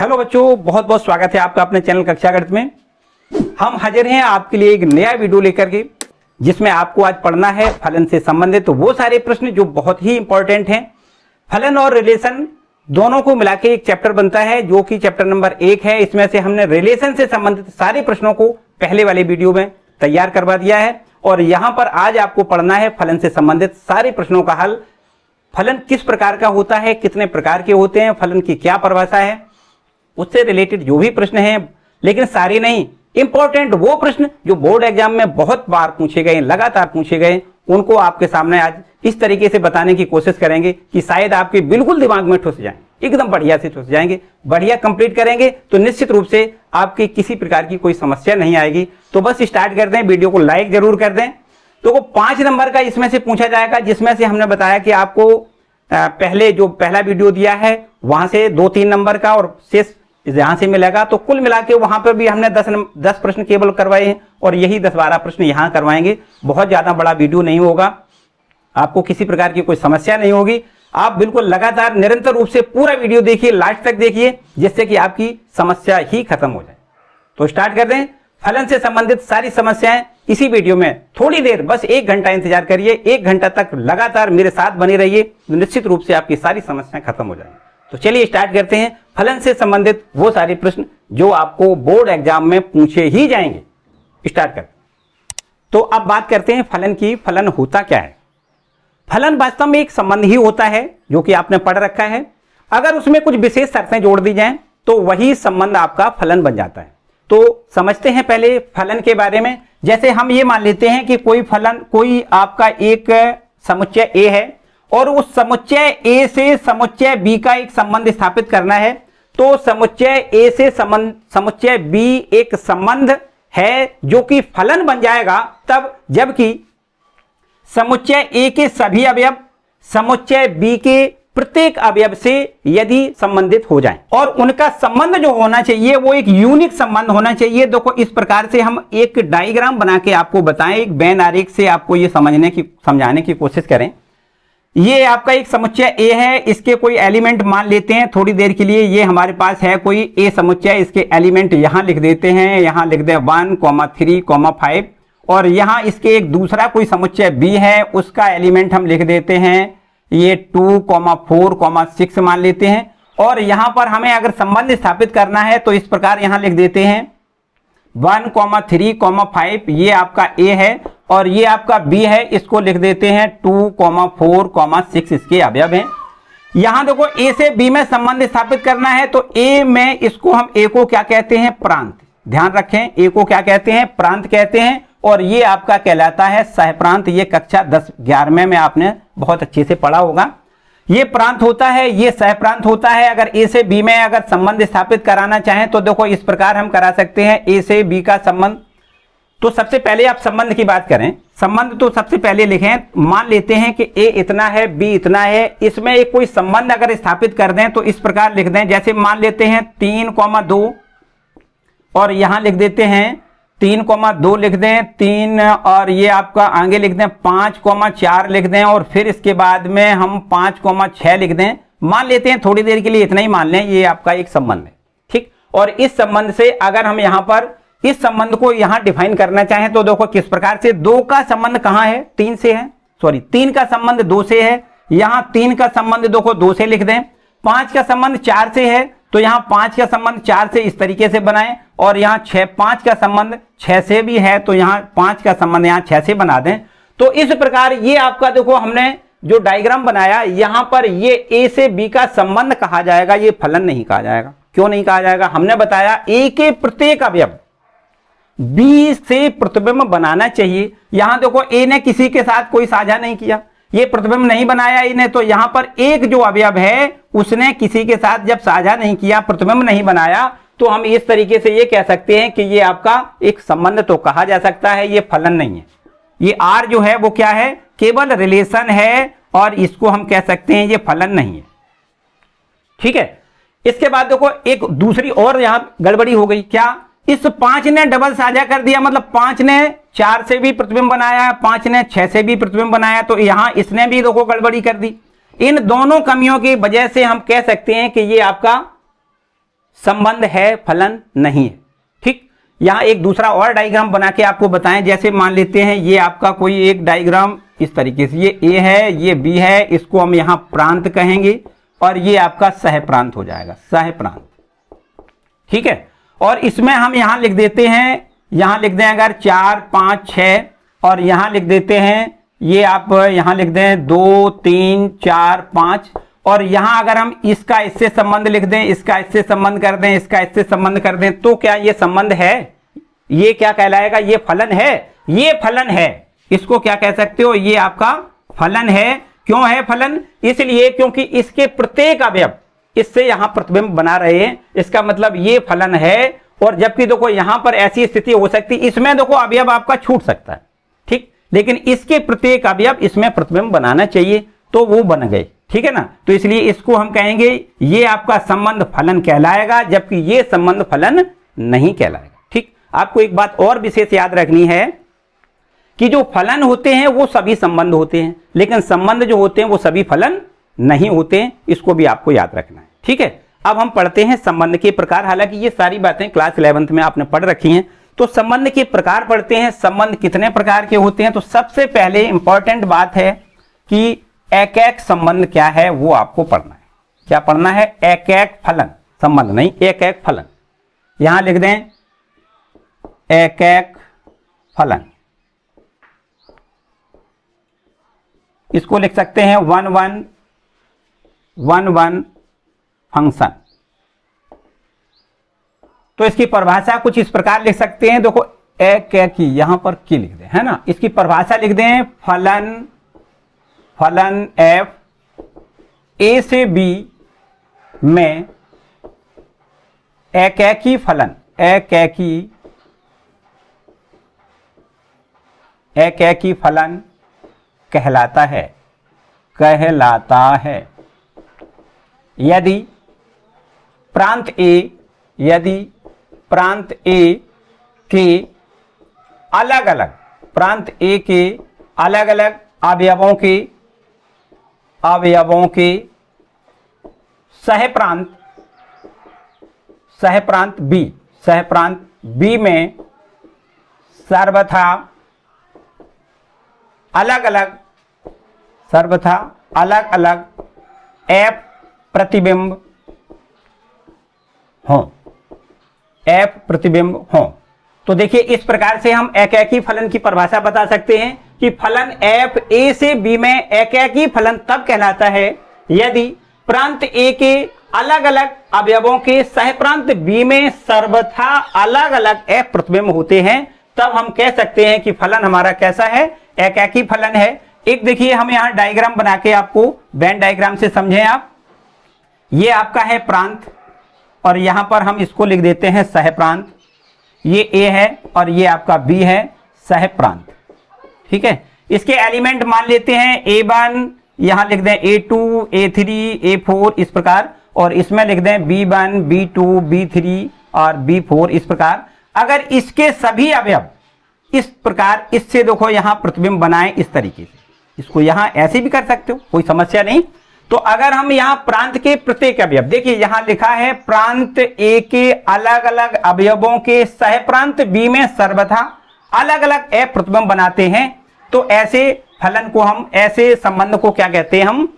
Hello बच्चों, बहुत बहुत स्वागत है आपका अपने चैनल कक्षा गणित में। हम हाजिर हैं आपके लिए एक नया वीडियो लेकर के, जिसमें आपको आज पढ़ना है फलन से संबंधित तो वो सारे प्रश्न जो बहुत ही इंपॉर्टेंट हैं। फलन और रिलेशन दोनों को मिला के एक चैप्टर बनता है, जो कि चैप्टर नंबर 1 है। इसमें से हमने रिलेशन से संबंधित सारे प्रश्नों को पहले वाले वीडियो में तैयार करवा दिया है, और यहां पर आज आपको पढ़ना है फलन से संबंधित सारे प्रश्नों का हल। फलन किस प्रकार का होता है, कितने प्रकार के होते हैं, फलन की क्या परिभाषा है, उससे रिलेटेड जो भी प्रश्न हैं, लेकिन सारे नहीं, इंपॉर्टेंट वो प्रश्न जो बोर्ड एग्जाम में बहुत बार पूछे गए, लगातार पूछे गए, उनको आपके सामने आज इस तरीके से बताने की कोशिश करेंगे कि शायद आपके बिल्कुल दिमाग में ठुस जाएं, एकदम बढ़िया से ठुस जाएंगे। बढ़िया कंप्लीट करेंगे तो निश्चित रूप से आपकी किसी प्रकार की कोई समस्या नहीं आएगी। तो बस स्टार्ट कर दें, वीडियो को लाइक जरूर कर दें। तो वो 5 नंबर का इसमें से पूछा जाएगा, जिसमें से हमने बताया कि आपको पहले जो पहला वीडियो दिया है वहां से 2-3 नंबर का और शेष यहां से मिलेगा। तो कुल मिला के वहां पर भी हमने 10 प्रश्न केवल करवाए हैं, और यही 10-12 प्रश्न यहां करवाएंगे। बहुत ज्यादा बड़ा वीडियो नहीं होगा, आपको किसी प्रकार की कोई समस्या नहीं होगी। आप बिल्कुल लगातार निरंतर रूप से पूरा वीडियो देखिए, लास्ट तक देखिए, जिससे कि आपकी समस्या ही खत्म हो जाए। तो स्टार्ट कर दें। फलन से संबंधित सारी समस्याएं इसी वीडियो में, थोड़ी देर बस 1 घंटा इंतजार करिए, 1 घंटा तक लगातार मेरे साथ बने रहिए, तो निश्चित रूप से आपकी सारी समस्याएं खत्म हो जाएंगी। तो चलिए स्टार्ट करते हैं फलन से संबंधित वो सारे प्रश्न जो आपको बोर्ड एग्जाम में पूछे ही जाएंगे। स्टार्ट करते हैं। तो अब बात करते हैं फलन की। फलन होता क्या है? फलन वास्तव में एक संबंध ही होता है, जो कि आपने पढ़ रखा है। अगर उसमें कुछ विशेष शर्तें जोड़ दी जाएं तो वही संबंध आपका फलन बन जाता है। तो समझते हैं पहले फलन के बारे में। जैसे हम ये मान लेते हैं कि कोई आपका एक समुच्चय ए है, और उस समुच्चय ए से समुच्चय बी का एक संबंध स्थापित करना है। तो समुच्चय ए से समुच्चय बी एक संबंध है जो कि फलन बन जाएगा तब जबकि समुच्चय ए के सभी अवयव समुच्चय बी के प्रत्येक अवयव से यदि संबंधित हो जाएं, और उनका संबंध जो होना चाहिए वो एक यूनिक संबंध होना चाहिए। देखो, इस प्रकार से हम एक डायग्राम बना के आपको बताएं, एक बेन आरेख से आपको ये समझाने की कोशिश करें। ये आपका एक समुच्चय ए है, इसके कोई एलिमेंट मान लेते हैं थोड़ी देर के लिए। ये हमारे पास है कोई ए समुच्चय, इसके एलिमेंट यहां लिख देते हैं, यहां लिख दे 1, 3, 5, और यहां इसके एक दूसरा कोई समुच्चय बी है, उसका एलिमेंट हम लिख देते हैं ये 2, 4, 6 मान लेते हैं। और यहां पर हमें अगर संबंध स्थापित करना है तो इस प्रकार यहां लिख देते हैं 1, 3, 5, ये आपका ए है, और ये आपका बी है, इसको लिख देते हैं 2, 4, 6 इसके अवयव हैं। यहां देखो ए से बी में संबंध स्थापित करना है, तो ए में इसको हम ए को क्या कहते हैं? प्रांत। ध्यान रखें, ए को क्या कहते हैं? प्रांत कहते हैं, और ये आपका कहलाता है सहप्रांत। ये कक्षा 10-11 में आपने बहुत अच्छे से पढ़ा होगा। ये प्रांत होता है, ये सहप्रांत होता है। अगर ए से बी में अगर संबंध स्थापित कराना चाहें तो देखो इस प्रकार हम करा सकते हैं ए से बी का संबंध। तो सबसे पहले आप संबंध की बात करें, संबंध तो सबसे पहले लिखें। मान लेते हैं कि ए इतना है, बी इतना है, इसमें एक कोई संबंध अगर स्थापित कर दें तो इस प्रकार लिख दें। जैसे मान लेते हैं 3, 2, और यहां लिख देते हैं 3, 2 लिख दें 3, और ये आपका आगे लिख दें 5, 4 लिख दें, और फिर इसके बाद में हम 5, 6 लिख दें। मान लेते हैं थोड़ी देर के लिए इतना ही मान लें, ये आपका एक संबंध है, ठीक। और इस संबंध से अगर हम यहां पर इस संबंध को यहां डिफाइन करना चाहें तो देखो किस प्रकार से। 2 का संबंध कहां है? 3 से है, 3 का संबंध 2 से है, यहां 3 का संबंध देखो 2 से लिख दें। 5 का संबंध 4 से है, तो यहां 5 का संबंध 4 से इस तरीके से बनाएं, और यहां 5 का संबंध 6 से भी है, तो यहां 5 का संबंध यहां 6 से बना दें। तो इस प्रकार ये आपका देखो हमने जो डायग्राम बनाया, यहां पर ये ए से बी का संबंध कहा जाएगा, ये फलन नहीं कहा जाएगा। क्यों नहीं कहा जाएगा? हमने बताया ए के प्रत्येक अवयव बी से प्रतिबिंब बनाना चाहिए। यहां देखो ए ने किसी के साथ कोई साझा नहीं किया, ये प्रतिबिंब नहीं बनाया इन्हें, तो यहां पर एक जो अवयव है उसने किसी के साथ जब साझा नहीं किया, प्रतिबिंब नहीं बनाया, तो हम इस तरीके से ये कह सकते हैं कि ये आपका एक संबंध तो कहा जा सकता है, ये फलन नहीं है। ये आर जो है वो क्या है? केवल रिलेशन है, और इसको हम कह सकते हैं ये फलन नहीं है, ठीक है। इसके बाद देखो एक दूसरी और यहां गड़बड़ी हो गई। क्या? इस 5 ने डबल साझा कर दिया, मतलब 5 ने 4 से भी प्रतिबिंब बनाया, 5 ने 6 से भी प्रतिबिंब बनाया, तो यहां इसने भी देखो गड़बड़ी कर दी। इन दोनों कमियों की वजह से हम कह सकते हैं कि ये आपका संबंध है, फलन नहीं है। ठीक, यहां एक दूसरा और डायग्राम बना के आपको बताएं। जैसे मान लेते हैं ये आपका कोई एक डायग्राम इस तरीके से, ये ए है, ये बी है, इसको हम यहां प्रांत कहेंगे और ये आपका सह प्रांत हो जाएगा, सह प्रांत। ठीक है, और इसमें हम यहां लिख देते हैं, यहां लिख दें अगर 4 5 6 और यहां लिख देते हैं, ये आप यहां लिख दें 2 3 4 5 और यहां अगर हम इसका इससे संबंध लिख दें, इसका इससे संबंध कर दें, इसका इससे संबंध कर दें, तो क्या ये संबंध है? ये क्या कहलाएगा? ये फलन है, ये फलन है। इसको क्या कह सकते हो? ये आपका फलन है। क्यों है फलन? इसलिए क्योंकि इसके प्रत्येक अवयव इससे यहां प्रतिबिंब बना रहे हैं, इसका मतलब ये फलन है। और जबकि देखो यहां पर ऐसी स्थिति हो सकती, इसमें देखो अवयव आपका छूट सकता है, ठीक, लेकिन इसके प्रत्येक अवयव इसमें प्रतिबिंब बनाना चाहिए, तो वो बन गए। ठीक है ना, तो इसलिए इसको हम कहेंगे ये आपका संबंध फलन कहलाएगा, जबकि ये संबंध फलन नहीं कहलाएगा। ठीक, आपको एक बात और विशेष याद रखनी है कि जो फलन होते हैं वो सभी संबंध होते हैं, लेकिन संबंध जो होते हैं वो सभी फलन नहीं होते हैं। इसको भी आपको याद रखना है। ठीक है, अब हम पढ़ते हैं संबंध के प्रकार। हालांकि ये सारी बातें क्लास 11th में आपने पढ़ रखी हैं, तो संबंध के प्रकार पढ़ते हैं। संबंध कितने प्रकार के होते हैं? तो सबसे पहले इंपॉर्टेंट बात है कि एक एक संबंध क्या है वो आपको पढ़ना है। क्या पढ़ना है? एक एक फलन, संबंध नहीं, एक एक फलन। यहां लिख दें एक एक फलन, इसको लिख सकते हैं 1 1 1 1 फंक्शन। तो इसकी परिभाषा कुछ इस प्रकार लिख सकते हैं, देखो एक एक की यहां पर की लिख दें, है ना। इसकी परिभाषा लिख दें फलन, फलन एफ ए से बी में एक एक ही फलन, एक एक ही फलन कहलाता है, कहलाता है यदि प्रांत ए, यदि प्रांत ए के अलग अलग, प्रांत ए के अलग अलग अवयवों के सहप्रांत, सहप्रांत बी में सर्वथा अलग अलग, सर्वथा अलग अलग एफ प्रतिबिंब हो, एफ प्रतिबिंब हो। तो देखिए इस प्रकार से हम एक एक ही फलन की परिभाषा बता सकते हैं कि फलन एफ ए से बी में एक एक ही फलन तब कहलाता है यदि प्रांत ए के अलग अलग अवयवों के सहप्रांत बी में सर्वथा अलग अलग एफ प्रतिबिंब होते हैं, तब हम कह सकते हैं कि फलन हमारा कैसा है? एक एक ही फलन है। एक देखिए हम यहां डायग्राम बना के आपको वेन डायग्राम से समझें आप। ये आपका है प्रांत और यहां पर हम इसको लिख देते हैं सहप्रांत। ये ए है और ये आपका बी है, सहप्रांत। ठीक है, इसके एलिमेंट मान लेते हैं A1, यहां लिख दें A2, A3, A4 इस प्रकार, और इसमें लिख दें B1, B2, B3 और B4 इस प्रकार। अगर इसके सभी अवयव इस प्रकार इससे देखो यहां प्रतिबिंब बनाएं इस तरीके से, इसको यहां ऐसे भी कर सकते हो, कोई समस्या नहीं। तो अगर हम यहां प्रांत के प्रत्येक अवयव, देखिए यहां लिखा है प्रांत ए के अलग अलग अवयवों के सहप्रांत बी में सर्वथा अलग अलग ए प्रतिबिंब बनाते हैं, तो ऐसे फलन को हम, ऐसे संबंध को क्या कहते हैं हम?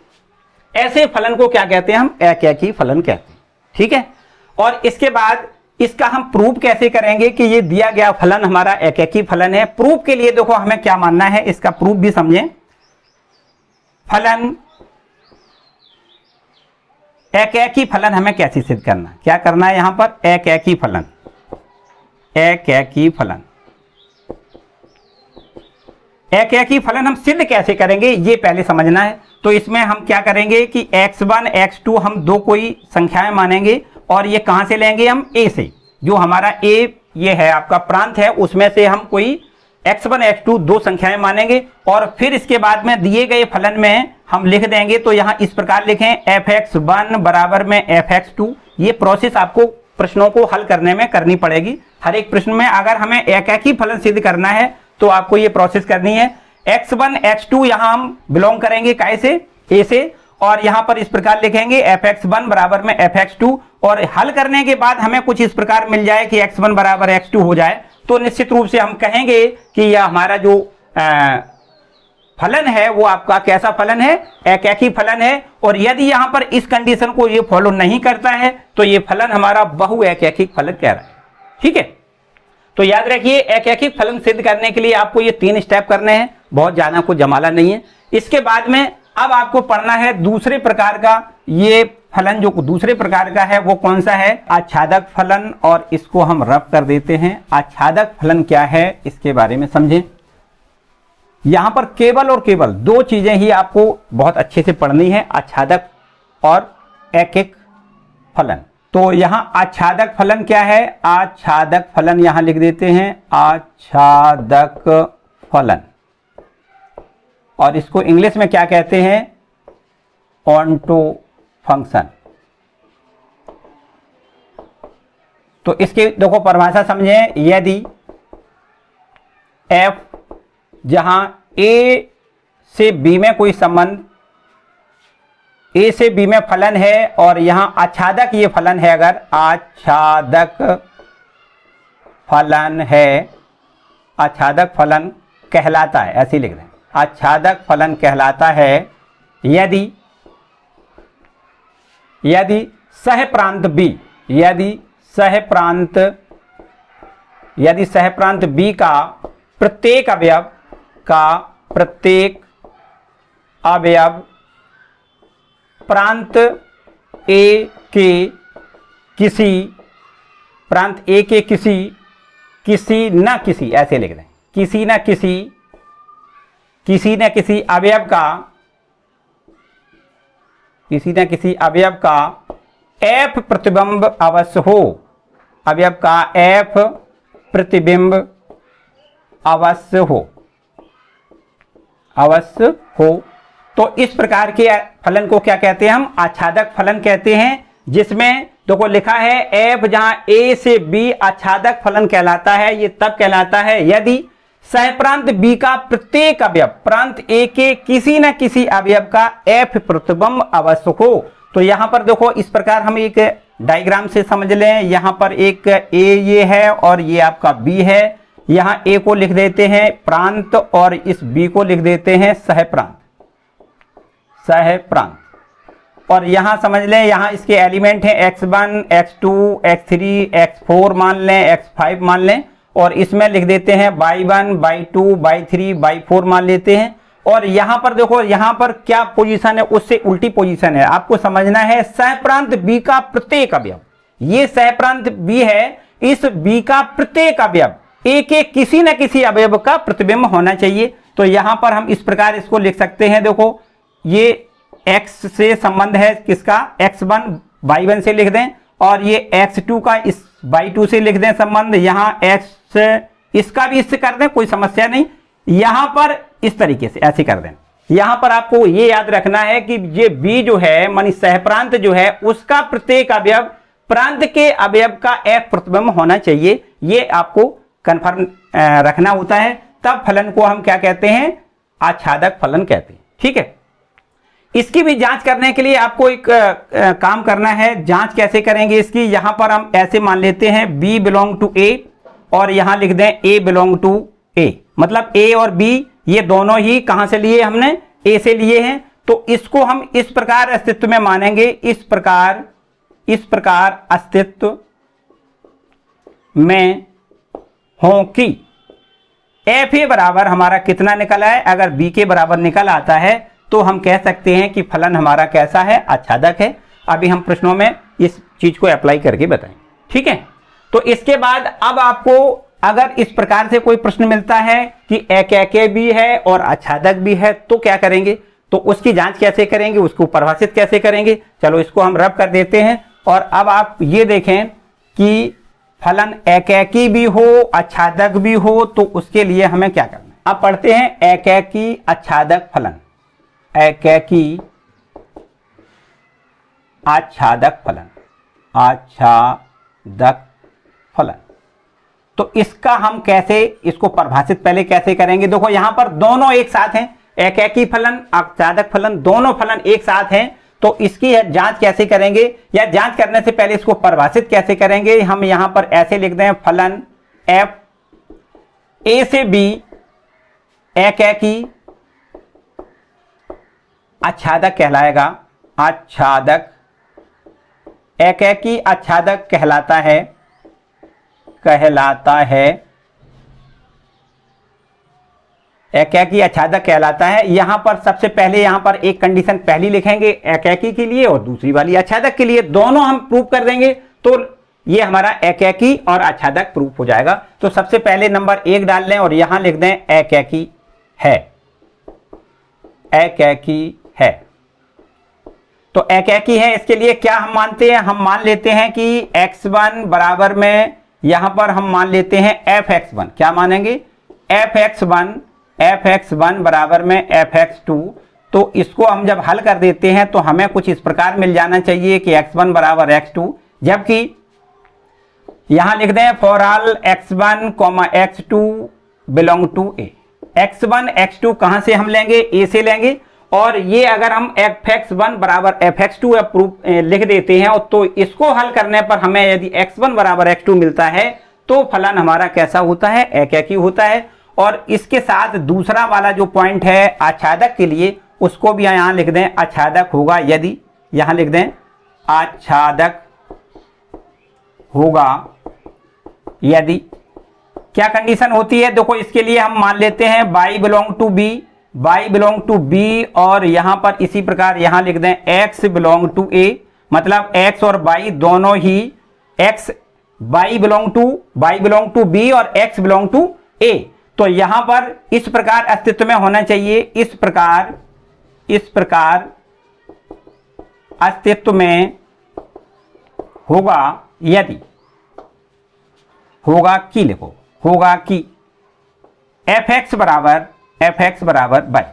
ऐसे फलन को क्या कहते हैं हम? एक एक ही फलन कहते हैं। ठीक है, और इसके बाद इसका हम प्रूफ कैसे करेंगे कि ये दिया गया फलन हमारा एक एक ही फलन है? प्रूफ के लिए देखो हमें क्या मानना है, इसका प्रूफ भी समझें। फलन एक एक ही फलन हमें कैसे सिद्ध करना है? क्या करना है यहां पर? एक एक ही फलन, एक एक ही फलन, एक एक ही फलन हम सिद्ध कैसे करेंगे ये पहले समझना है। तो इसमें हम क्या करेंगे कि x1 x2 हम दो कोई संख्याएं मानेंगे, और ये कहां से लेंगे हम? a से। जो हमारा a ये है आपका प्रांत है, उसमें से हम कोई x1 x2 दो संख्याएं मानेंगे, और फिर इसके बाद में दिए गए फलन में हम लिख देंगे। तो यहां इस प्रकार लिखें fx1 बराबर में fx2। ये प्रोसेस आपको प्रश्नों को हल करने में करनी पड़ेगी। हर एक प्रश्न में अगर हमें एक एक ही फलन सिद्ध करना है तो आपको ये प्रोसेस करनी है। x1 x2 यहां हम बिलोंग करेंगे काय से? a से, और यहां पर इस प्रकार लिखेंगे fx1 बराबर में fx2, और हल करने के बाद हमें कुछ इस प्रकार मिल जाए कि x1 बराबर x2 हो जाए, तो निश्चित रूप से हम कहेंगे कि यह हमारा जो फलन है वो आपका कैसा फलन है, एकैकी फलन है। और यदि यहां पर इस कंडीशन को ये फॉलो नहीं करता है तो ये फलन हमारा बहु एकैकिक फलन कह रहा है। ठीक है, तो याद रखिए एकैकिक फलन सिद्ध करने के लिए आपको ये 3 स्टेप करने हैं, बहुत ज्यादा को जमाला नहीं है। इसके बाद में अब आपको पढ़ना है दूसरे प्रकार का, ये फलन जो दूसरे प्रकार का है वो कौन सा है, आच्छादक फलन, और इसको हम रफ कर देते हैं। आच्छादक फलन क्या है इसके बारे में समझें। यहां पर केवल और केवल 2 चीजें ही आपको बहुत अच्छे से पढ़नी है, आच्छादक और एकैक फलन। तो यहां आच्छादक फलन क्या है, आच्छादक फलन यहां लिख देते हैं, आच्छादक फलन, और इसको इंग्लिश में क्या कहते हैं, ऑन्टो फंक्शन। तो इसकी देखो परिभाषा समझें, यदि f जहां a से b में कोई संबंध, a से b में फलन है और यहां आच्छादक ये फलन है, अगर आच्छादक फलन है, आच्छादक फलन कहलाता है, ऐसे लिख दें, आच्छादक फलन कहलाता है यदि सहप्रांत b, यदि सहप्रांत b का प्रत्येक अवयव प्रांत a के किसी न किसी ऐसे लिख दें, किसी न किसी अवयव का f प्रतिबिंब अवश्य हो, अवयव का f प्रतिबिंब अवश्य हो। तो इस प्रकार के फलन को क्या कहते हैं हम, आच्छादक फलन कहते हैं, जिसमें देखो लिखा है f जहां a से b आच्छादक फलन कहलाता है। ये तब कहलाता है यदि सहप्रांत b का प्रत्येक अवयव प्रांत a के किसी न किसी अवयव का f प्रतिबिंब अवश्य हो। तो यहां पर देखो इस प्रकार हम एक डायग्राम से समझ लें, यहां पर एक a ये है और ये आपका b है, यहां a को लिख देते हैं प्रांत और इस b को लिख देते हैं सहप्रांत, और यहां समझ लें यहां इसके एलिमेंट हैं x1 x2 x3 x4 मान लें, x5 मान लें, और इसमें लिख देते हैं y1 y2 y3 y4 मान लेते हैं। और यहां पर देखो यहां पर क्या पोजीशन है, उससे उल्टी पोजीशन है, आपको समझना है सहप्रांत b का प्रत्येक अवयव, ये सहप्रांत b है, इस b का प्रत्येक अवयव a के किसी न किसी अवयव का प्रतिबिंब होना चाहिए। तो यहां पर हम इस प्रकार इसको लिख सकते हैं, देखो ये x से संबंध है किसका, x1 y1 से लिख दें, और ये x2 का इस y2 से लिख दें संबंध, यहाँ x इसका भी इससे कर दें, कोई समस्या नहीं। यहां पर इस तरीके से ऐसे कर दें। यहां पर आपको ये याद रखना है कि ये b जो है मानी सहप्रांत जो है उसका प्रत्येक अवयव प्रांत के अवयव का f प्रतिबिंब होना चाहिए, ये आपको कन्फर्म रखना होता है, तब फलन को हम क्या कहते हैं, आच्छादक फलन कहते हैं। ठीक है, इसकी भी जांच करने के लिए आपको एक काम करना है। जांच कैसे करेंगे इसकी, यहां पर हम ऐसे मान लेते हैं b बिलोंग टू a और यहां लिख दें a बिलोंग टू a, मतलब a और b ये दोनों ही कहां से लिए, हमने a से लिए हैं। तो इसको हम इस प्रकार अस्तित्व में मानेंगे, इस प्रकार अस्तित्व में हो कि f a बराबर हमारा कितना निकला है, अगर b के बराबर निकल आता है तो हम कह सकते हैं कि फलन हमारा कैसा है, आच्छादक है। अभी हम प्रश्नों में इस चीज को अप्लाई करके बताएं। ठीक है, तो इसके बाद अब आपको अगर इस प्रकार से कोई प्रश्न मिलता है कि एकैके भी है और आच्छादक भी है तो क्या करेंगे, तो उसकी जांच कैसे करेंगे, उसको परिभाषित कैसे करेंगे। चलो इसको हम रब कर देते हैं, और अब आप ये देखें कि फलन एकैकी भी हो आच्छादक भी हो, तो उसके लिए हमें क्या करना है। अब पढ़ते हैं एकैकी आच्छादक फलन, एकैकी आच्छादक फलन। तो इसका हम कैसे इसको परिभाषित पहले कैसे करेंगे, देखो यहां पर दोनों एक साथ हैं, एकैकी फलन, आच्छादक फलन, दोनों फलन एक साथ हैं, तो इसकी जांच कैसे करेंगे या जांच करने से पहले इसको परिभाषित कैसे करेंगे। हम यहां पर ऐसे लिख दें, फलन एफ ए से बी एकैकी आच्छादक कहलाएगा, आच्छादक, एकैकी आच्छादक कहलाता है, एकैकी आच्छादक कहलाता है। यहां पर सबसे पहले यहां पर एक कंडीशन पहली लिखेंगे एकैकी के लिए और दूसरी वाली आच्छादक के लिए, दोनों हम प्रूव कर देंगे तो ये हमारा एकैकी और आच्छादक प्रूफ हो जाएगा। तो सबसे पहले नंबर 1 डाल लें और यहां लिख दें एकैकी है, एकैकी है। तो एकैकी है, इसके लिए क्या हम मानते हैं, हम मान लेते हैं कि x1 बराबर में यहां पर हम मान लेते हैं fx1, क्या मानेंगे fx1 बराबर में fx2। तो इसको हम जब हल कर देते हैं तो हमें कुछ इस प्रकार मिल जाना चाहिए कि x1 बराबर x2, जबकि यहां लिख दें for all x1, x2 belong to A. x1 x2 कहां से हम लेंगे, a से लेंगे, और ये अगर हम fx1 बराबर fx2 प्रूफ लिख देते हैं तो इसको हल करने पर हमें यदि x1 बराबर x2 मिलता है तो फलन हमारा कैसा होता है, एकैकी होता है। और इसके साथ दूसरा वाला जो पॉइंट है आच्छादक के लिए, उसको भी यहां लिख दें आच्छादक होगा यदि, यहां लिख दें आच्छादक होगा यदि। क्या कंडीशन होती है, देखो इसके लिए हम मान लेते हैं y belong to B, y belong to B, और यहां पर इसी प्रकार यहां लिख दें x बिलोंग टू a, मतलब x और y दोनों ही x, y belong to b और x बिलोंग टू a। तो यहां पर इस प्रकार अस्तित्व में होना चाहिए, इस प्रकार अस्तित्व में होगा यदि, होगा कि, लिखो होगा कि fx बराबर y।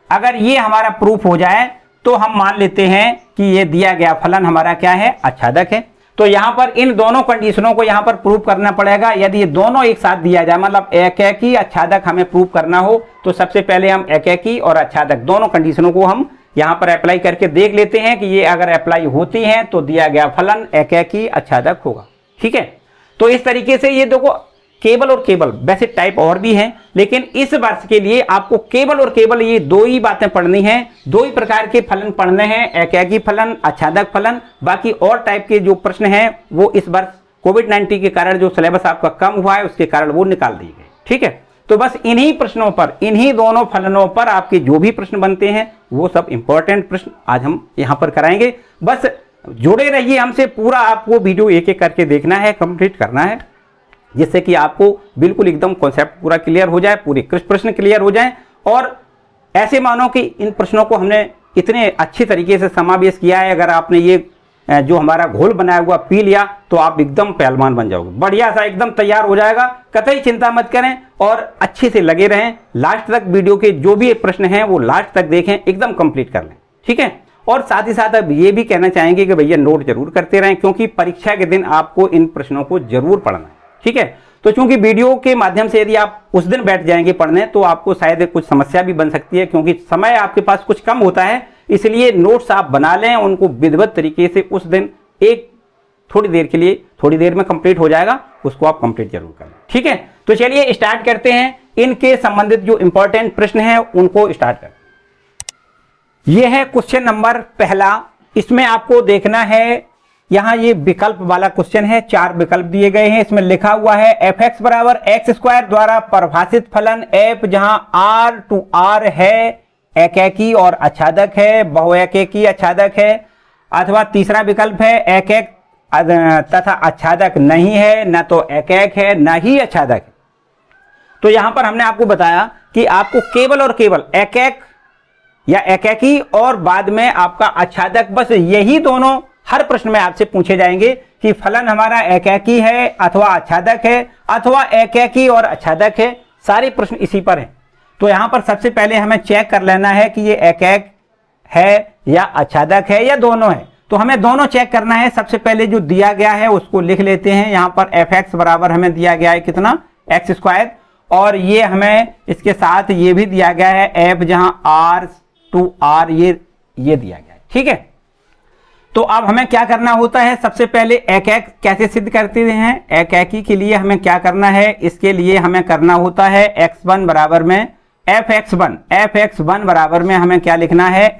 अगर ये हमारा प्रूफ हो जाए तो हम मान लेते हैं कि ये दिया गया फलन हमारा क्या है, आच्छादक है। तो यहां पर इन दोनों कंडीशनों को यहां पर प्रूव करना पड़ेगा। यदि ये दोनों एक साथ दिया जाए, मतलब एकैकी आच्छादक हमें प्रूव करना हो, तो सबसे पहले हम एकैकी और आच्छादक दोनों कंडीशनों को हम यहां पर अप्लाई करके देख लेते हैं कि ये अगर अप्लाई होती हैं तो दिया गया फलन एकैकी आच्छादक होगा। ठीक है, तो इस तरीके से ये देखो केवल और केवल, वैसे टाइप और भी हैं, लेकिन इस वर्ष के लिए आपको केवल और केवल ये दो ही बातें पढ़नी हैं, दो ही प्रकार के फलन पढ़ने हैं, एकैकी फलन, आच्छादक फलन। बाकी और टाइप के जो प्रश्न हैं वो इस वर्ष कोविड-19 के कारण जो सिलेबस आपका कम हुआ है उसके कारण वो निकाल दिए गए। ठीक है, तो बस इन्हीं प्रश्नों पर, इन्हीं दोनों फलनों पर आपके जो भी प्रश्न बनते हैं वो सब इंपॉर्टेंट प्रश्न आज हम यहां पर कराएंगे। बस जुड़े रहिए हमसे, पूरा आपको वीडियो एक एक करके देखना है, कंप्लीट करना है, जिससे कि आपको बिल्कुल एकदम कॉन्सेप्ट पूरा क्लियर हो जाए, पूरे प्रश्न क्लियर हो जाएं। और ऐसे मानो कि इन प्रश्नों को हमने इतने अच्छी तरीके से समावेश किया है, अगर आपने ये जो हमारा घोल बनाया हुआ पी लिया तो आप एकदम पहलवान बन जाओगे, बढ़िया सा एकदम तैयार हो जाएगा। कतई चिंता मत करें और अच्छे से लगे रहें, लास्ट तक वीडियो के जो भी प्रश्न हैं वो लास्ट तक देखें, एकदम कंप्लीट कर लें। ठीक है, और साथ ही साथ अब ये भी कहना चाहेंगे कि भैया नोट जरूर करते रहें, क्योंकि परीक्षा के दिन आपको इन प्रश्नों को जरूर पढ़ना है। ठीक है, तो चूंकि वीडियो के माध्यम से यदि आप उस दिन बैठ जाएंगे पढ़ने तो आपको शायद कुछ समस्या भी बन सकती है, क्योंकि समय आपके पास कुछ कम होता है। इसलिए नोट्स आप बना लें, उनको विधिवत तरीके से उस दिन एक थोड़ी देर के लिए, थोड़ी देर में कंप्लीट हो जाएगा, उसको आप कंप्लीट जरूर करें। ठीक है, तो चलिए स्टार्ट करते हैं, इनके संबंधित जो इंपॉर्टेंट प्रश्न हैं उनको स्टार्ट करें। यह है क्वेश्चन नंबर पहला। इसमें आपको देखना है, यहां ये विकल्प वाला क्वेश्चन है, 4 विकल्प दिए गए हैं। इसमें लिखा हुआ है fx बराबर x² द्वारा परिभाषित फलन f, जहां r टू r है, एकैकी और आच्छादक है, बहुएकैकी आच्छादक है। अथवा तीसरा विकल्प है एकैक तथा आच्छादक नहीं है, न तो एकैक है न ही आच्छादक है। तो यहां पर हमने आपको बताया कि आपको केवल और केवल एकैक या एकैकी और बाद में आपका आच्छादक, बस यही दोनों हर प्रश्न में आपसे पूछे जाएंगे कि फलन हमारा एकैकी है अथवा आच्छादक है, अथवा एकैकी और आच्छादक है। सारे प्रश्न इसी पर हैं। तो यहां पर सबसे पहले हमें चेक कर लेना है कि ये एकैक है या आच्छादक है या दोनों है। तो हमें दोनों चेक करना है। सबसे पहले जो दिया गया है उसको लिख लेते हैं। यहां पर fx बराबर हमें दिया गया है कितना, x², और ये हमें इसके साथ ये भी दिया गया है एफ, जहां आर टू आर ये दिया गया है। ठीक है, तो अब हमें क्या करना होता है, सबसे पहले एक एक कैसे सिद्ध करते हैं, एक एकी के लिए हमें क्या करना है, इसके लिए हमें करना होता है x1 बराबर में fx1 बराबर में हमें क्या लिखना है,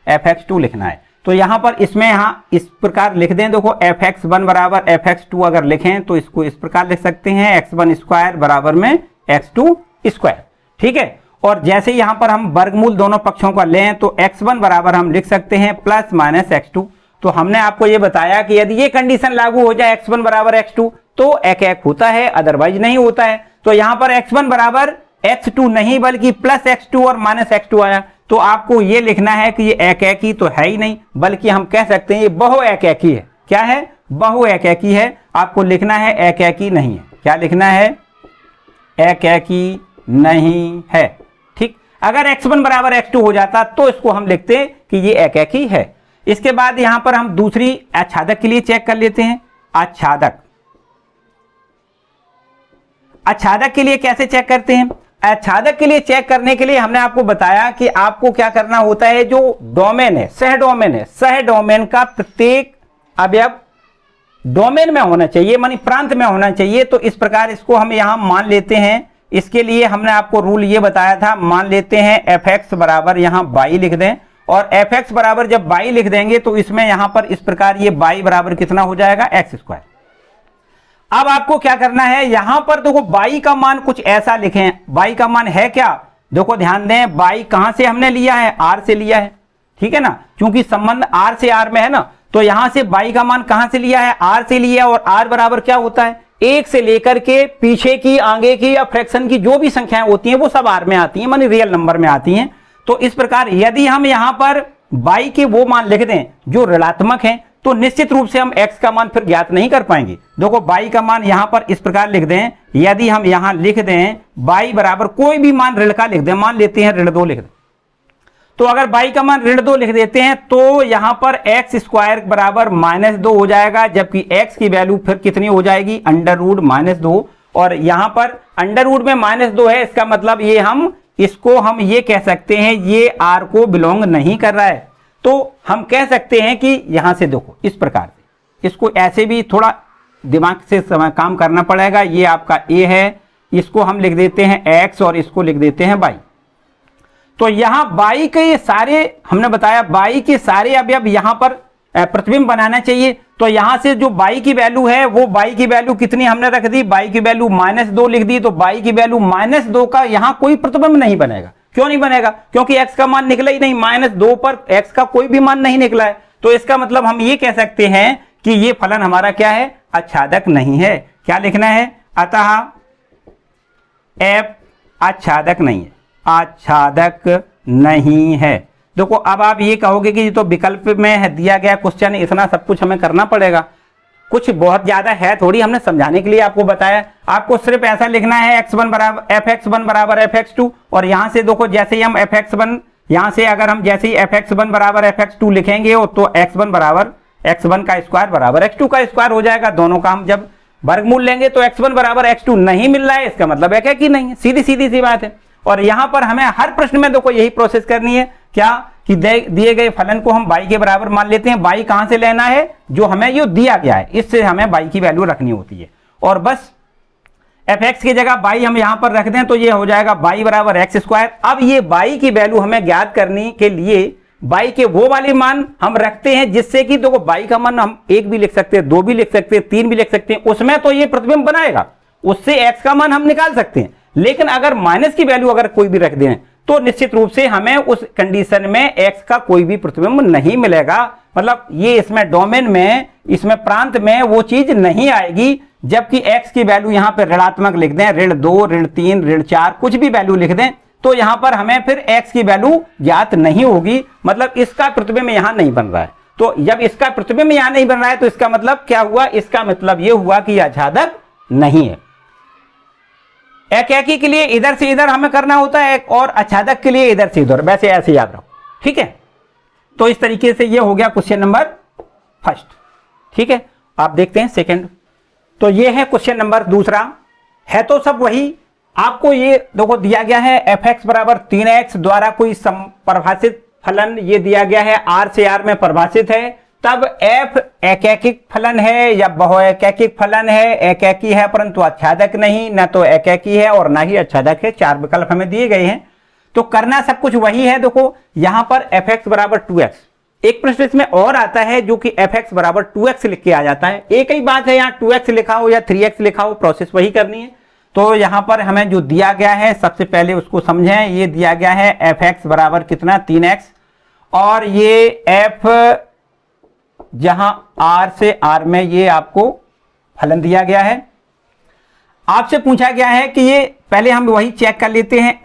fx2 लिखना है। तो यहां पर इसमें इस प्रकार लिख दें, देखो fx1 बराबर fx2 अगर लिखें तो इसको इस प्रकार लिख सकते हैं x1 स्क्वायर बराबर में x2 स्क्वायर। ठीक है, और जैसे यहां पर हम वर्गमूल दोनों पक्षों का लें तो x1 बराबर हम लिख सकते हैं प्लस माइनस x2। तो हमने आपको ये बताया कि यदि ये कंडीशन लागू हो जाए x1 बराबर x2 तो एक एक होता है, अदरवाइज नहीं होता है। तो यहां पर x1 बराबर x2 नहीं बल्कि प्लस x2 और माइनस x2 आया, तो आपको ये लिखना है कि ये एक एकी तो है ही नहीं, बल्कि हम कह सकते हैं ये बहु एक एकी है। क्या है, बहु एक एकी है। आपको लिखना है एक एकी नहीं है। क्या लिखना है, एक एकी नहीं है। ठीक, अगर x1 बराबर x2 हो जाता तो इसको हम लिखते कि ये एक एकी है। इसके बाद यहां पर हम दूसरी आच्छादक के लिए चेक कर लेते हैं। आच्छादक के लिए कैसे चेक करते हैं, आच्छादक के लिए चेक करने के लिए हमने आपको बताया कि आपको क्या करना होता है, जो डोमेन है, सह डोमेन का प्रत्येक अवयव डोमेन में होना चाहिए, मानी प्रांत में होना चाहिए। तो इस प्रकार इसको हम यहां मान लेते हैं। इसके लिए हमने आपको रूल ये बताया था, मान लेते हैं fx बराबर यहां y लिख दें, और fx बराबर जब y लिख देंगे तो इसमें यहां पर इस प्रकार ये y बराबर कितना हो जाएगा, x स्क्वायर। अब आपको क्या करना है, यहां पर देखो y का मान कुछ ऐसा लिखें, y का मान है क्या, देखो ध्यान दें, y कहां से हमने लिया है, r से लिया है। ठीक है ना, क्योंकि संबंध r से r में है ना, तो यहां से y का मान कहां से लिया है, r से लिया, और r बराबर क्या होता है, 1 से लेकर के पीछे की, आगे की या फ्रैक्शन की जो भी संख्याएं होती हैं वो सब r में आती हैं, मानी रियल नंबर में आती हैं। तो इस प्रकार यदि हम यहां पर y के वो मान लिख दें जो ऋणात्मक हैं तो निश्चित रूप से हम x का मान फिर ज्ञात नहीं कर पाएंगे। देखो y का मान यहां पर इस प्रकार लिख दें, यदि हम यहां लिख दें y बराबर कोई भी मान ऋण का लिख दें, मान लेते हैं ऋण 2 लिख दें, तो अगर y का मान ऋण 2 लिख देते हैं तो यहां पर x स्क्वायर बराबर -2 हो जाएगा, जबकि x की वैल्यू फिर कितनी हो जाएगी, √-2। और यहां पर अंडर में -2 है, इसका मतलब ये हम ये कह सकते हैं ये r को बिलोंग नहीं कर रहा है। तो हम कह सकते हैं कि यहां से देखो इस प्रकार से, इसको ऐसे भी थोड़ा दिमाग से काम करना पड़ेगा। ये आपका a है, इसको हम लिख देते हैं x और इसको लिख देते हैं y। तो यहां y के सारे, हमने बताया y के सारे अवयव यहां पर प्रतिबिंब बनाना चाहिए। तो यहां से जो y की वैल्यू है वो y की वैल्यू कितनी हमने रख दी, y की वैल्यू -2 लिख दी, तो y की वैल्यू -2 का यहां कोई प्रतिबिंब नहीं बनेगा। क्यों नहीं बनेगा, क्योंकि x का मान निकला ही नहीं, -2 पर x का कोई भी मान नहीं निकला है। तो इसका मतलब हम ये कह सकते हैं कि ये फलन हमारा क्या है, आच्छादक नहीं है। क्या लिखना है, अतः f आच्छादक नहीं है, आच्छादक नहीं है। देखो अब आप ये कहोगे कि तो विकल्प में दिया गया क्वेश्चन, इतना सब कुछ हमें करना पड़ेगा, कुछ बहुत ज्यादा है थोड़ी, हमने समझाने के लिए आपको बताया। आपको सिर्फ ऐसा लिखना है fx1 बराबर fx2, और यहां से देखो जैसे ही हम fx1 यहां से अगर हम जैसे ही fx1 बराबर fx2 लिखेंगे तो x1 बराबर x1 का स्क्वायर बराबर x2 का स्क्वायर हो जाएगा। दोनों का हम जब वर्गमूल लेंगे तो x1 बराबर x2 नहीं मिल रहा है, इसका मतलब एक ही नहीं है, सीधी सी बात है। और यहां पर हमें हर प्रश्न में देखो यही प्रोसेस करनी है, क्या कि दिए गए फलन को हम y के बराबर मान लेते हैं। y कहां से लेना है, जो हमें ये दिया गया है, इससे हमें y की वैल्यू रखनी होती है। और बस fx की जगह y हम यहां पर रख दें तो ये हो जाएगा y बराबर x स्क्वायर। अब ये y की वैल्यू हमें ज्ञात करने के लिए y के वो वाले मान हम रखते हैं जिससे कि देखो y का मान हम 1 भी लिख सकते हैं, 2 भी लिख सकते हैं, 3 भी लिख सकते हैं, उसमें तो ये प्रतिबिंब बनाएगा, उससे x का मान हम निकाल सकते हैं। लेकिन अगर माइनस की वैल्यू अगर कोई भी रख दें तो निश्चित रूप से हमें उस कंडीशन में x का कोई भी प्रतिबिंब नहीं मिलेगा, मतलब ये इसमें डोमेन में, इसमें प्रांत में वो चीज नहीं आएगी। जबकि x की वैल्यू यहां पर ऋणात्मक लिख दें, ऋण 2, ऋण 3, ऋण 4 कुछ भी वैल्यू लिख दें तो यहां पर हमें फिर x की वैल्यू ज्ञात नहीं होगी, मतलब इसका प्रतिबिंब यहां नहीं बन रहा है। तो जब इसका प्रतिबिंब यहां नहीं बन रहा है तो इसका मतलब क्या हुआ, इसका मतलब यह हुआ कि आच्छादक नहीं है। एकी के लिए इधर से इधर हमें करना होता है और आच्छादक के लिए इधर से इधर, वैसे ऐसे याद रखो, ठीक है। तो इस तरीके से ये हो गया क्वेश्चन नंबर फर्स्ट, ठीक है। आप देखते हैं सेकंड, तो ये है क्वेश्चन नंबर दूसरा, है तो सब वही, आपको ये देखो दिया गया है fx बराबर 3x द्वारा कोई परिभाषित फलन ये दिया गया है r से r में परिभाषित है, तब f एकैकिक फलन है या बहुएकैकिक फलन है, एकैकी है परंतु आच्छादक नहीं, न तो एकैकी है और ना ही आच्छादक है। 4 विकल्प हमें दिए गए हैं, तो करना सब कुछ वही है। देखो यहां पर fx बराबर 2x, एक प्रश्न इसमें और आता है जो कि fx बराबर 2x लिख के आ जाता है। एक ही बात है, यहाँ 2x लिखा हो या 3x लिखा हो, प्रोसेस वही करनी है। तो यहां पर हमें जो दिया गया है सबसे पहले उसको समझें। ये दिया गया है fx बराबर कितना 3x, और ये f जहां r से r में ये आपको फलन दिया गया है। आपसे पूछा गया है कि ये पहले हम वही चेक कर लेते हैं।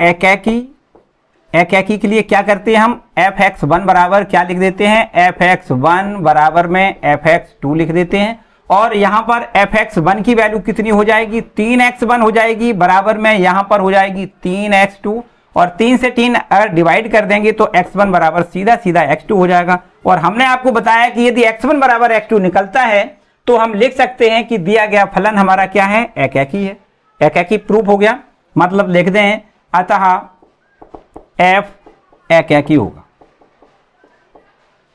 एकैकी के लिए क्या करते हैं हम, fx1 बराबर क्या लिख देते हैं, fx1 बराबर में fx2 लिख देते हैं, और यहां पर fx1 की वैल्यू कितनी हो जाएगी, 3x1 हो जाएगी, बराबर में यहां पर हो जाएगी 3x2, और 3 से 3 अगर डिवाइड कर देंगे तो x1 बराबर सीधा सीधा x2 हो जाएगा। और हमने आपको बताया कि यदि x1 बराबर x2 निकलता है तो हम लिख सकते हैं कि दिया गया फलन हमारा क्या है, एकैकी है। एकैकी प्रूफ हो गया, मतलब लिख दें अतः f एकैकी होगा।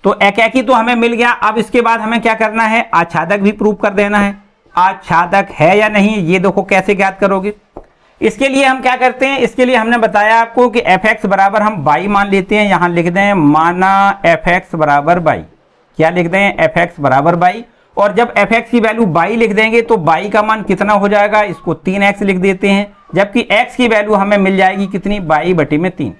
तो एकैकी तो हमें मिल गया। अब इसके बाद हमें क्या करना है, आच्छादक भी प्रूफ कर देना है। आच्छादक है या नहीं ये देखो कैसे ज्ञात करोगे। इसके लिए हम क्या करते हैं, इसके लिए हमने बताया आपको कि fx बराबर हम y मान लेते हैं। यहां लिख दें माना fx बराबर y, क्या लिख दें, fx बराबर y, और जब fx की वैल्यू y लिख देंगे तो y का मान कितना हो जाएगा, इसको 3x लिख देते हैं, जबकि x की वैल्यू हमें मिल जाएगी कितनी, y बटे में 3।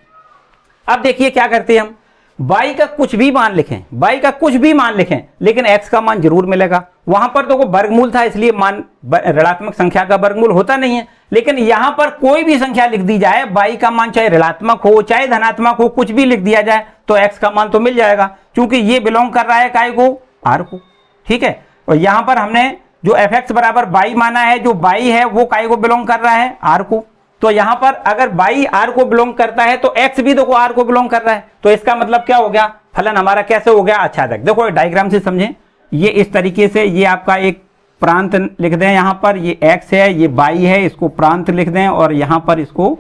अब देखिए क्या करते हैं हम, y का कुछ भी मान लिखें, y का कुछ भी मान लिखें, लेकिन x का मान जरूर मिलेगा। वहां पर तो वर्गमूल था इसलिए मान ऋणात्मक संख्या का वर्गमूल होता नहीं है, लेकिन यहां पर कोई भी संख्या लिख दी जाए, y का मान चाहे ऋणात्मक हो चाहे धनात्मक हो, कुछ भी लिख दिया जाए तो x का मान तो मिल जाएगा, क्योंकि ये बिलोंग कर रहा है काय को, r को। ठीक है, और यहां पर हमने जो fx बराबर y माना है, जो y है वो काय को बिलोंग कर रहा है, r को। तो यहां पर अगर y r को बिलोंग करता है तो x भी देखो r को बिलोंग कर रहा है, तो इसका मतलब क्या हो गया, फलन हमारा कैसे हो गया, आच्छादक। देखो डायग्राम से समझें, ये इस तरीके से, ये आपका एक प्रांत लिख दें, यहां पर ये x है, ये y है, इसको प्रांत लिख दें, और यहां पर इसको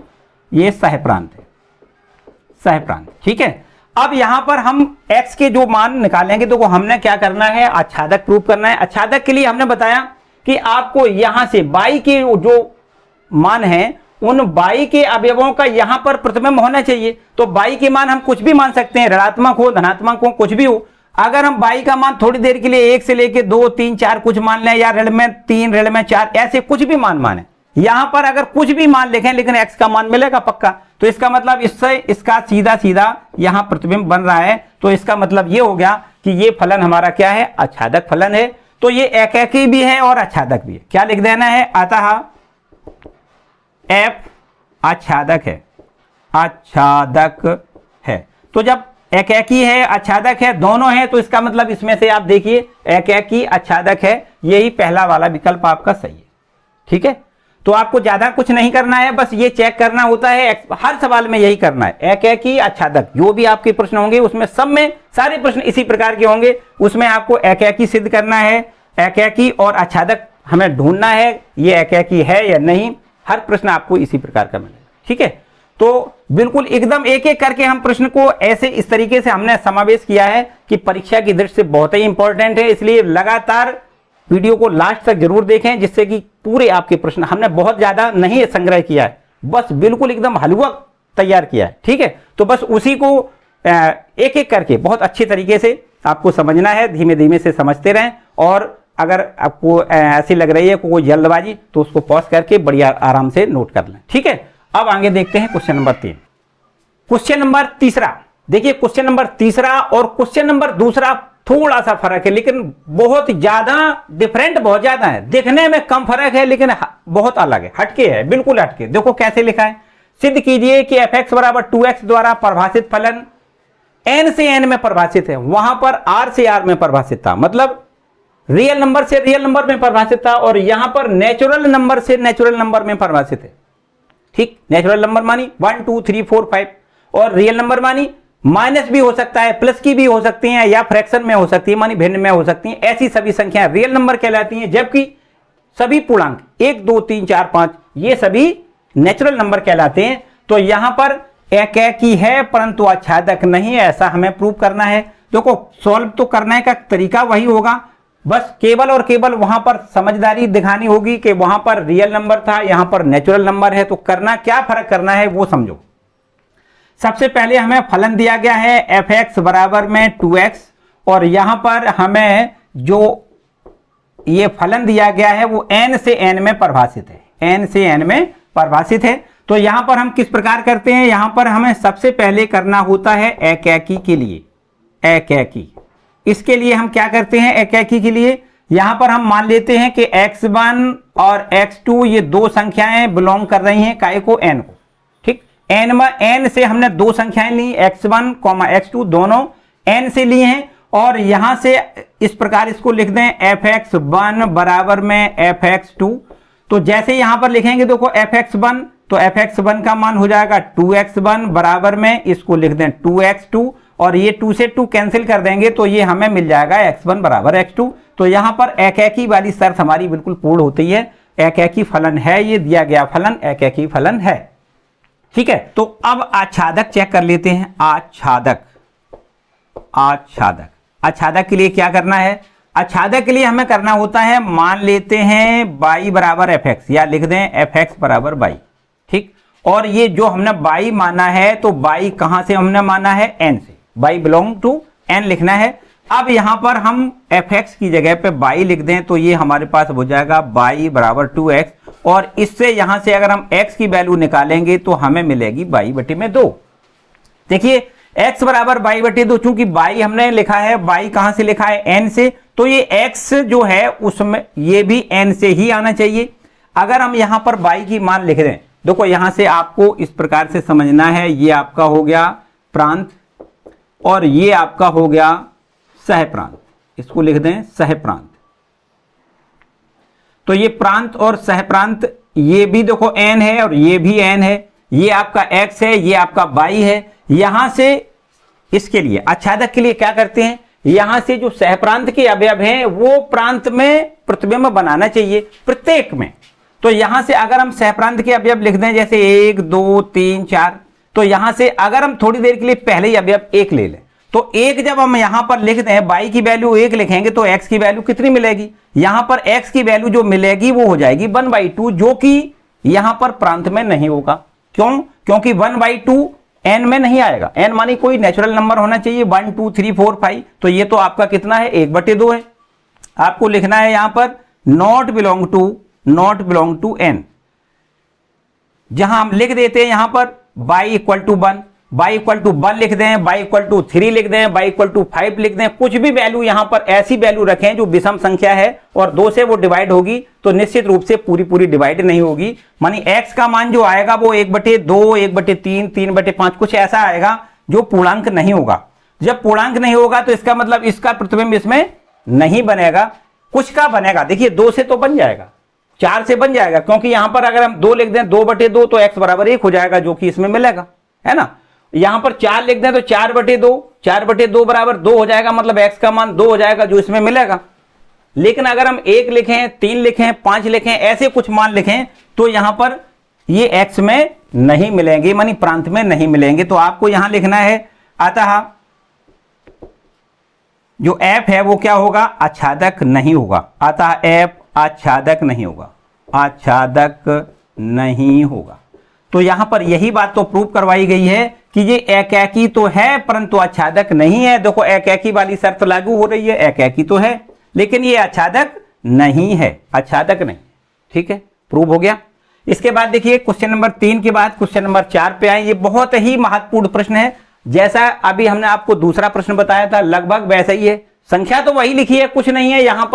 ये सह प्रांत है, सह प्रांत। ठीक है, अब यहां पर हम x के जो मान निकालेंगे, देखो हमने क्या करना है, आच्छादक प्रूफ करना है। आच्छादक के लिए हमने बताया कि आपको यहां से y के जो मान है उन y के अवयवों का यहां पर प्रतिबिंब होना चाहिए। तो y के मान हम कुछ भी मान सकते हैं, ऋणात्मक हो धनात्मक हो कुछ भी हो। अगर हम y का मान थोड़ी देर के लिए 1 से लेके 2 3 4 कुछ मान लें, या ऋण में 3 ऋण में 4 ऐसे कुछ भी मान माने, यहां पर अगर कुछ भी मान लिखें लेकिन x का मान मिलेगा पक्का, तो इसका मतलब इससे इसका सीधा सीधा यहां प्रतिबिंब बन रहा है। तो इसका मतलब ये हो गया कि ये फलन हमारा क्या है, आच्छादक फलन है। तो ये एकैकी भी है और आच्छादक भी है। क्या लिख देना है, अतः f आच्छादक है, आच्छादक है। तो जब एकैकी है आच्छादक है दोनों है, तो इसका मतलब इसमें से आप देखिए एकैकी आच्छादक है, यही पहला वाला विकल्प आपका सही है। ठीक है, तो आपको ज्यादा कुछ नहीं करना है, बस ये चेक करना होता है, हर सवाल में यही करना है, एकैकी आच्छादक। जो भी आपके प्रश्न होंगे उसमें सब में सारे प्रश्न इसी प्रकार के होंगे, उसमें आपको एकैकी सिद्ध करना है, एकैकी और आच्छादक हमें ढूंढना है, ये एकैकी है या नहीं। हर प्रश्न आपको इसी प्रकार का मिलेगा। ठीक है, तो बिल्कुल एकदम एक एक करके हम प्रश्न को ऐसे इस तरीके से हमने समावेश किया है कि परीक्षा की दृष्टि से बहुत ही इंपॉर्टेंट है, इसलिए लगातार वीडियो को लास्ट तक जरूर देखें, जिससे कि पूरे आपके प्रश्न, हमने बहुत ज्यादा नहीं संग्रह किया है, बस बिल्कुल एकदम हलवा तैयार किया है। ठीक है, तो बस उसी को एक एक करके बहुत अच्छे तरीके से आपको समझना है, धीमे धीमे से समझते रहें। और अगर आपको ऐसी लग रही है कोई जल्दबाजी, तो उसको पॉज करके बढ़िया आराम से नोट कर लें। ठीक है, अब आगे देखते हैं क्वेश्चन नंबर 3। क्वेश्चन नंबर तीसरा, देखिए क्वेश्चन नंबर तीसरा और क्वेश्चन नंबर दूसरा थोड़ा सा फर्क है, लेकिन बहुत ज्यादा डिफरेंट, बहुत ज्यादा है। देखने में कम फर्क है लेकिन बहुत अलग है, हटके है, बिल्कुल हटके। देखो कैसे लिखा है, सिद्ध कीजिए कि fx बराबर 2x द्वारा परिभाषित फलन n से n में परिभाषित है। वहां पर r से r में परिभाषित था, मतलब रियल नंबर से रियल नंबर में परिभाषित था, और यहां पर नेचुरल नंबर से नेचुरल नंबर में परिभाषित है। ठीक, नेचुरल नंबर मानी 1 2 3 4 5, और रियल नंबर मानी माइनस भी हो सकता है, प्लस की भी हो सकती हैं, या फ्रैक्शन में हो सकती है, मानी भिन्न में हो सकती हैं। ऐसी सभी संख्याएं रियल नंबर कहलाती हैं, जबकि सभी पूर्णांक 1 2 3 4 5 ये सभी नेचुरल नंबर कहलाते हैं। तो यहां पर एकेकी है परंतु आच्छादक नहीं है, ऐसा हमें प्रूव करना है। देखो सॉल्व तो करने का तरीका वही होगा, बस केवल और केवल वहां पर समझदारी दिखानी होगी कि वहां पर रियल नंबर था, यहां पर नेचुरल नंबर है। तो करना क्या, फर्क करना है वो समझो। सबसे पहले हमें फलन दिया गया है f(x) बराबर में 2x, और यहां पर हमें जो ये फलन दिया गया है वो n से n में परिभाषित है, n से n में परिभाषित है। तो यहां पर हम किस प्रकार करते हैं, यहां पर हमें सबसे पहले करना होता है एकेकी के लिए, एकेकी। इसके लिए हम क्या करते हैं, एकेकी के लिए यहां पर हम मान लेते हैं कि x1 और x2 ये दो संख्याएं बिलोंग कर रही हैं काय को, n को। ठीक, n से हमने दो संख्याएं ली, x1, x2 दोनों n से लिए हैं, और यहां से इस प्रकार इसको लिख दें f(x1) बराबर में f(x2). तो जैसे यहां पर लिखेंगे देखो f(x1), तो f(x1) का मान हो जाएगा 2x1 बराबर में, इसको लिख दें 2x2, और ये 2 से 2 कैंसिल कर देंगे तो ये हमें मिल जाएगा x1 बराबर x2। तो यहां पर एकेकी वाली शर्त हमारी बिल्कुल पूर्ण होती है, एकेकी फलन है, ये दिया गया फलन एकेकी फलन है। ठीक है, तो अब आच्छादक चेक कर लेते हैं। आच्छादक, आच्छादक, आच्छादक के लिए क्या करना है, आच्छादक के लिए हमें करना होता है, मान लेते हैं y बराबर fx, या लिख दें fx बराबर y। ठीक, और ये जो हमने y माना है तो y कहां से हमने माना है, n से, y बिलोंग टू n लिखना है। अब यहां पर हम fx की जगह पे y लिख दें तो ये हमारे पास हो जाएगा y बराबर 2x, और इससे यहां से अगर हम x की वैल्यू निकालेंगे तो हमें मिलेगी y बटे में 2। देखिए x बराबर y बटे 2, चूंकि y हमने लिखा है, y कहां से लिखा है, n से, तो ये x जो है उसमें ये भी n से ही आना चाहिए। अगर हम यहां पर y की मान लिख दें, देखो यहां से आपको इस प्रकार से समझना है, ये आपका हो गया प्रांत और ये आपका हो गया सह प्रांत, इसको लिख दें सह प्रांत। तो ये प्रांत और सह प्रांत, ये भी देखो n है और ये भी n है, ये आपका x है, ये आपका y है। यहां से इसके लिए आच्छादक के लिए क्या करते हैं, यहां से जो सह प्रांत के अवयव हैं वो प्रांत में प्रतिबिंब बनाना चाहिए प्रत्येक में। तो यहां से अगर हम सह प्रांत के अवयव लिख दें जैसे 1 2 3 4, तो यहां से अगर हम थोड़ी देर के लिए पहले ही अवयव 1 ले लें, तो 1 जब हम यहां पर लिखते हैं, y की वैल्यू 1 लिखेंगे तो x की वैल्यू कितनी मिलेगी, यहां पर x की वैल्यू जो मिलेगी वो हो जाएगी 1/2, जो कि यहां पर प्रांत में नहीं होगा। क्यों, क्योंकि 1/2 n में नहीं आएगा, n मानी कोई नेचुरल नंबर होना चाहिए, 1 2 3 4 5, तो ये तो आपका कितना है, 1/2 है। आपको लिखना है यहां पर नॉट बिलोंग टू n, जहां हम लिख देते हैं यहां पर y equal to 1, y equal to 1 लिख दें, y इक्वल टू 3 लिख दें, y इक्वल टू 5 लिख दें, कुछ भी वैल्यू यहां पर ऐसी वैल्यू रखें जो विषम संख्या है और 2 से वो डिवाइड होगी, तो निश्चित रूप से पूरी डिवाइड नहीं होगी। मानी x का मान जो आएगा वो 1/2, 1/3, 3/5 कुछ ऐसा आएगा जो पूर्णांक नहीं होगा। जब पूर्णांक नहीं होगा तो इसका मतलब इसका प्रतिबिंब इसमें नहीं बनेगा, कुछ का बनेगा। देखिए 2 से तो बन जाएगा, 4 से बन जाएगा, क्योंकि यहां पर अगर हम 2 लिख दें 2/2 तो x बराबर 1 हो जाएगा, जो कि इसमें मिलेगा, है ना। यहां पर 4 लिख दें तो 4/2 बराबर 2 हो जाएगा, मतलब x का मान 2 हो जाएगा, जो इसमें मिलेगा। लेकिन अगर हम 1 लिखें, 3 लिखें, 5 लिखें, ऐसे कुछ मान लिखें तो यहां पर ये x में नहीं मिलेंगे, मानी प्रांत में नहीं मिलेंगे। तो आपको यहां लिखना है, अतः जो f है वो क्या होगा, आच्छादक नहीं होगा, अतः f आच्छादक नहीं होगा, आच्छादक नहीं होगा। तो यहां पर यही बात तो प्रूव करवाई गई है कि ये एकेकी तो है परंतु आच्छादक नहीं है। देखो एकेकी वाली शर्त लागू हो रही है, एकेकी तो है लेकिन ये आच्छादक नहीं है, आच्छादक नहीं। ठीक है, प्रूव हो गया। इसके बाद देखिए क्वेश्चन नंबर 3 के बाद क्वेश्चन नंबर 4 पे आए। ये बहुत ही महत्वपूर्ण प्रश्न है, जैसा अभी हमने आपको दूसरा प्रश्न बताया था लगभग वैसा ही है, संख्या तो वही लिखी है, कुछ नहीं है। यहां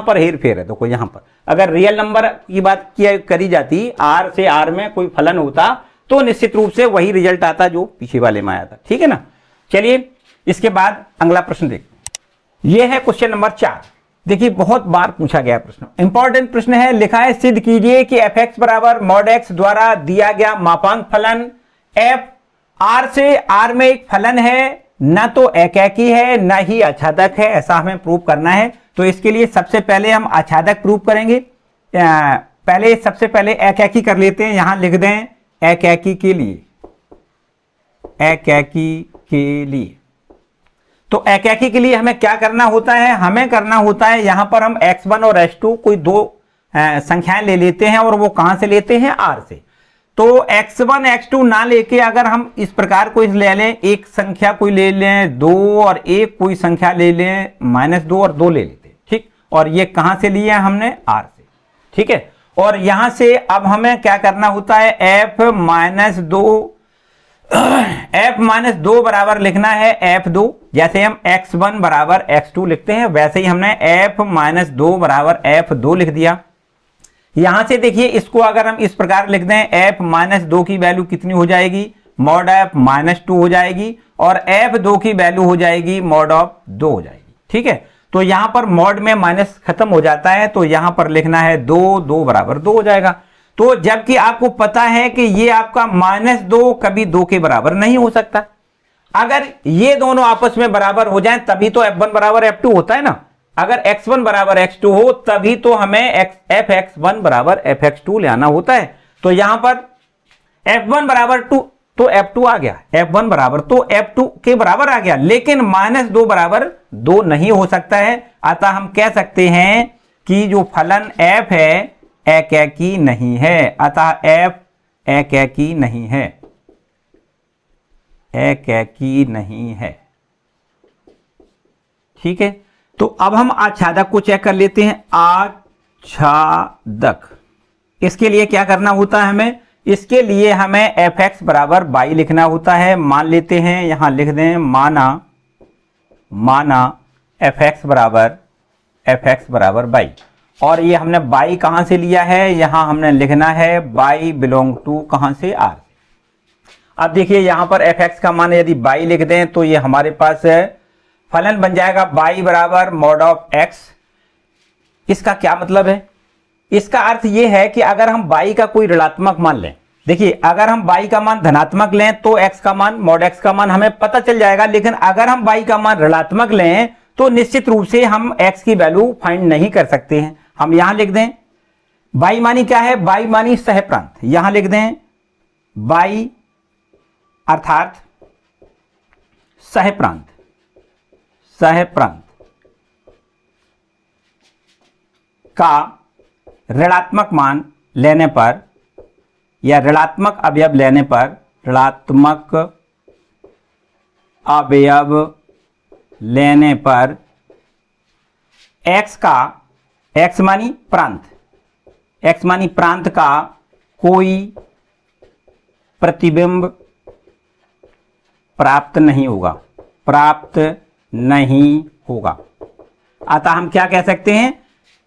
पर हेर फेर है। देखो यहां पर अगर रियल नंबर की बात करी जाती, r से r में कोई फलन होता तो निश्चित रूप से वही रिजल्ट आता जो पीछे वाले में आया था। ठीक है ना। चलिए इसके बाद अगला प्रश्न देखते। यह है क्वेश्चन नंबर 4। देखिए बहुत बार पूछा गया प्रश्न, इंपॉर्टेंट प्रश्न है। लिखा है सिद्ध कीजिए कि f(x) बराबर mod x द्वारा दिया गया मापांक फलन f r से r में एक फलन है, न तो एकेकी है न ही आच्छादक है, ऐसा हमें प्रूव करना है। तो इसके लिए सबसे पहले हम आच्छादक प्रूव करेंगे। पहले सबसे पहले एकैकी कर लेते हैं, यहां लिख दें एकैकी के लिए, एकैकी के लिए। तो एकैकी के लिए हमें क्या करना होता है, हमें करना होता है यहां पर हम x1 और x2 कोई दो संख्याएं ले लेते हैं, और वो कहां से लेते हैं, r से। तो x1 x2 ना लेके अगर हम इस प्रकार कोई ले लें, एक संख्या कोई ले लें 2 और एक कोई संख्या ले लें -2 और 2 ले लेते हैं, ठीक। और ये कहां से लिया है हमने, r से, ठीक है। और यहां से अब हमें क्या करना होता है, f-2 बराबर लिखना है f2। जैसे हम x1 बराबर x2 लिखते हैं, वैसे ही हमने f-2 बराबर f2 लिख दिया। यहां से देखिए, इसको अगर हम इस प्रकार लिख दें, f-2 की वैल्यू कितनी हो जाएगी, मॉड f-2 हो जाएगी, और f2 की वैल्यू हो जाएगी मॉड ऑफ 2 हो जाएगी, ठीक है। तो यहां पर मॉड में माइनस खत्म हो जाता है, तो यहां पर लिखना है 2 बराबर 2 हो जाएगा। तो जबकि आपको पता है कि ये आपका -2 कभी 2 के बराबर नहीं हो सकता। अगर ये दोनों आपस में बराबर हो जाएं तभी तो f1 बराबर f2 होता है ना। अगर x1 बराबर x2 हो तभी तो हमें fx1 बराबर fx2 ले आना होता है। तो यहां पर f1 बराबर 2 तो f2 आ गया, f1 बराबर तो f2 के बराबर आ गया, लेकिन -2 बराबर 2 नहीं हो सकता है। अतः हम कह सकते हैं कि जो फलन f है एकैकी नहीं है, अतः f एकैकी नहीं है, एकैकी नहीं है, ठीक है। तो अब हम आच्छादक को चेक कर लेते हैं। आच्छादक, इसके लिए क्या करना होता है हमें, इसके लिए हमें fx बराबर y लिखना होता है। मान लेते हैं, यहां लिख दें माना fx बराबर y, और ये हमने y कहां से लिया है, यहां हमने लिखना है y बिलोंग टू कहां से, r। अब देखिए यहां पर fx का मान यदि y लिख दें तो ये हमारे पास फलन बन जाएगा y बराबर मॉड ऑफ x। इसका क्या मतलब है, इसका अर्थ ये है कि अगर हम y का कोई ऋणात्मक मान लें, देखिए अगर हम y का मान धनात्मक लें तो x का मान मॉड x का मान हमें पता चल जाएगा, लेकिन अगर हम y का मान ऋणात्मक लें तो निश्चित रूप से हम x की वैल्यू फाइंड नहीं कर सकते हैं। हम यहां लिख दें y मानी क्या है, y मानी सहप्रांत, यहां लिख दें y अर्थात सहप्रांत, सहप्रांत का ऋणात्मक मान लेने पर या ऋणात्मक अवयव लेने पर, ऋणात्मक अवयव लेने पर x मानी प्रांत, x मानी प्रांत का कोई प्रतिबिंब प्राप्त नहीं होगा, प्राप्त नहीं होगा। अतः हम क्या कह सकते हैं,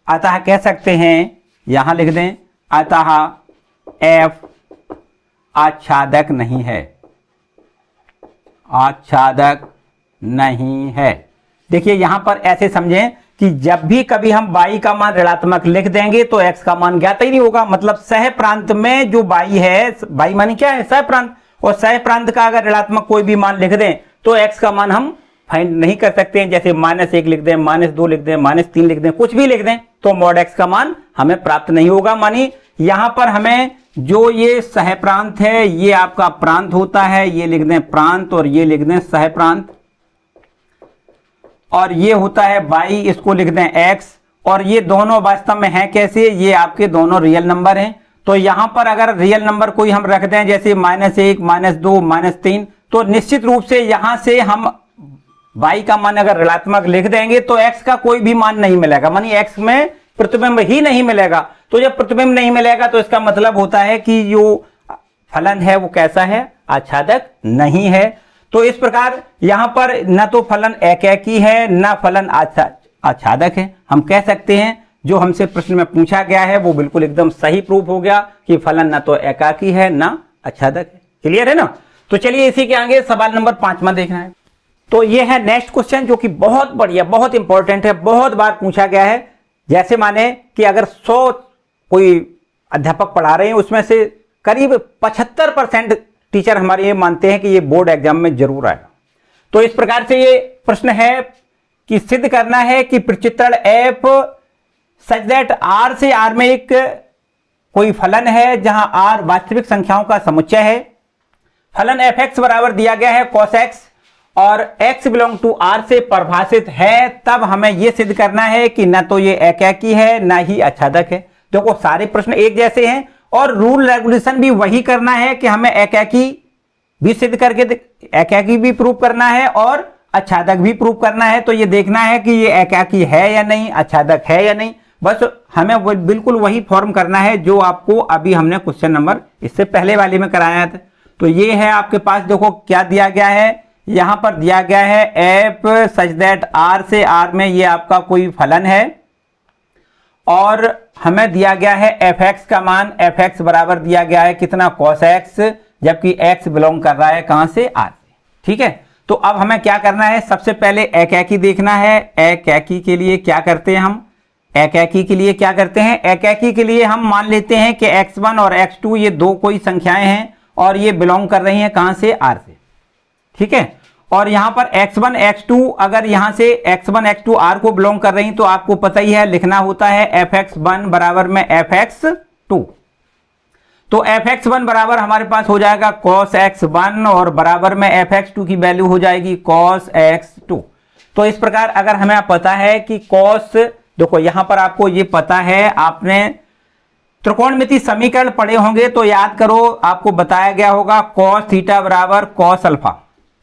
अतः कह सकते हैं, यहां लिख दें अतः f आच्छादक नहीं है, आच्छादक नहीं है। देखिए यहां पर ऐसे समझें कि जब भी कभी हम y का मान ऋणात्मक लिख देंगे तो x का मान ज्ञात ही नहीं होगा। मतलब सह प्रांत में जो y है, y मानी क्या है, सह प्रांत, और सह प्रांत का अगर ऋणात्मक कोई भी मान लिख दें तो x का मान हम फाइंड नहीं कर सकते हैं। जैसे -1 लिख दें, -2 लिख दें, -3 लिख दें, कुछ भी लिख दें तो मॉड x का मान हमें प्राप्त नहीं होगा। मानी यहां पर हमें जो ये सह प्रांत है ये आपका प्रांत होता है, ये लिख दें प्रांत और ये लिख दें सह प्रांत, और ये होता है y, इसको लिख दें x, और ये दोनों वास्तव में हैं कैसे, ये आपके दोनों रियल नंबर हैं। तो यहां पर अगर रियल नंबर कोई हम रख दें जैसे -1, -2, -3, तो निश्चित रूप से यहां से हम y का मान अगर ऋणात्मक लिख देंगे तो x का कोई भी मान नहीं मिलेगा, मानी x में प्रतिबिंब ही नहीं मिलेगा। तो जब प्रतिबिंब नहीं मिलेगा तो इसका मतलब होता है कि जो फलन है वो कैसा है, आच्छादक नहीं है। तो इस प्रकार यहां पर न तो फलन एकैकी है न फलन आच्छादक है। हम कह सकते हैं जो हमसे प्रश्न में पूछा गया है वो बिल्कुल एकदम सही प्रूफ हो गया कि फलन न तो एकाकी है न आच्छादक है। क्लियर है ना। तो चलिए इसी के आगे सवाल नंबर 5 देखना है। तो ये है नेक्स्ट क्वेश्चन जो कि बहुत बढ़िया, बहुत इंपॉर्टेंट है, बहुत बार पूछा गया है। जैसे माने कि अगर 100 कोई अध्यापक पढ़ा रहे हैं उसमें से करीब 75% टीचर हमारे ये मानते हैं कि ये बोर्ड एग्जाम में जरूर आएगा। तो इस प्रकार से ये प्रश्न है कि सिद्ध करना है कि प्रचित्रण f सच दैट R से R में एक कोई फलन है जहां r वास्तविक संख्याओं का समुच्चय है, फलन fx बराबर दिया गया है cos x और x बिलोंग टू r से परिभाषित है, तब हमें यह सिद्ध करना है कि न तो ये एकाकी है ना ही आच्छादक है। देखो सारे प्रश्न एक जैसे हैं और रूल रेगुलेशन भी वही करना है कि हमें एकाकी भी सिद्ध करके एकाकी भी प्रूव करना है और आच्छादक भी प्रूव करना है। तो ये देखना है कि ये एकाकी है या नहीं, आच्छादक है या नहीं, बस हमें बिल्कुल वही फॉर्म करना है जो आपको अभी हमने क्वेश्चन नंबर इससे पहले वाले में कराया था। तो ये है आपके पास, देखो क्या दिया गया है, यहां पर दिया गया है एफ सच दैट आर से आर में ये आपका कोई फलन है और हमें दिया गया है एफ एक्स का मान, एफ एक्स बराबर दिया गया है कितना cos x, जबकि x बिलोंग कर रहा है कहां से, r से। ठीक है, तो अब हमें क्या करना है, सबसे पहले एकाकी देखना है। एकाकी के लिए क्या करते हैं हम, एकाकी के लिए क्या करते हैं, एकाकी के लिए हम मान लेते हैं कि x1 और x2 ये दो कोई संख्याएं हैं और ये बिलोंग कर रही हैं कहां से, r से। ठीक है, और यहां पर x1 x2 अगर यहां से x1 x2 r को बिलोंग कर रही हैं तो आपको पता ही है लिखना होता है fx1 बराबर में fx2। तो fx1 बराबर हमारे पास हो जाएगा cos x1 और बराबर में fx2 की वैल्यू हो जाएगी cos x2। तो इस प्रकार अगर हमें पता है कि cos, देखो यहां पर आपको ये पता है, आपने त्रिकोणमिति समीकरण पढ़े होंगे तो याद करो, आपको बताया गया होगा cos थीटा बराबर cos अल्फा।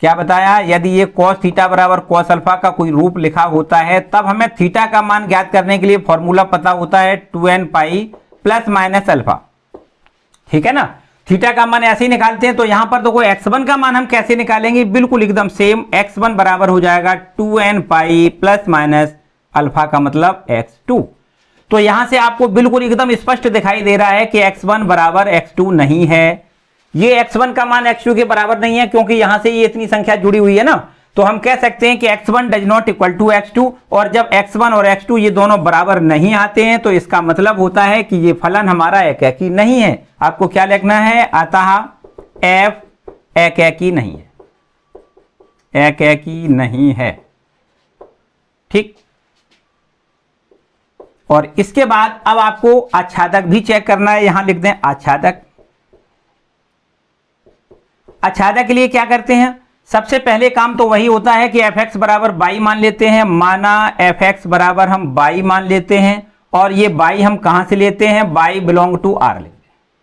क्या बताया, यदि ये cos थीटा बराबर cos अल्फा का कोई रूप लिखा होता है तब हमें थीटा का मान ज्ञात करने के लिए फॉर्मूला पता होता है 2n pi plus minus alpha. ठीक है ना, थीटा का मान ऐसे ही निकालते हैं। तो यहां पर देखो x1 का मान हम कैसे निकालेंगे, बिल्कुल एकदम सेम, x1 बराबर हो जाएगा 2n pi plus minus alpha का मतलब x2। तो यहां से आपको बिल्कुल एकदम स्पष्ट दिखाई दे रहा है कि x1 बराबर x2 नहीं है, ये x1 का मान x2 के बराबर नहीं है क्योंकि यहां से ये इतनी संख्या जुड़ी हुई है ना। तो हम कह सकते हैं कि x1 does not equal to x2, और जब x1 और x2 ये दोनों बराबर नहीं आते हैं तो इसका मतलब होता है कि ये फलन हमारा एकाकी नहीं है। आपको क्या लिखना है, अतः f एकाकी नहीं है, एकाकी नहीं है। ठीक, और इसके बाद अब आपको आच्छादक भी चेक करना है, यहां लिख दें आच्छादक। आच्छादक के लिए क्या करते हैं, सबसे पहले काम तो वही होता है कि एफ एक्स बराबर बाई मान लेते हैं। माना एफ एक्स बराबर हम बाई मान लेते हैं और ये बाई हम कहां से लेते हैं, बाई बिलोंग टू आर लेते हैं।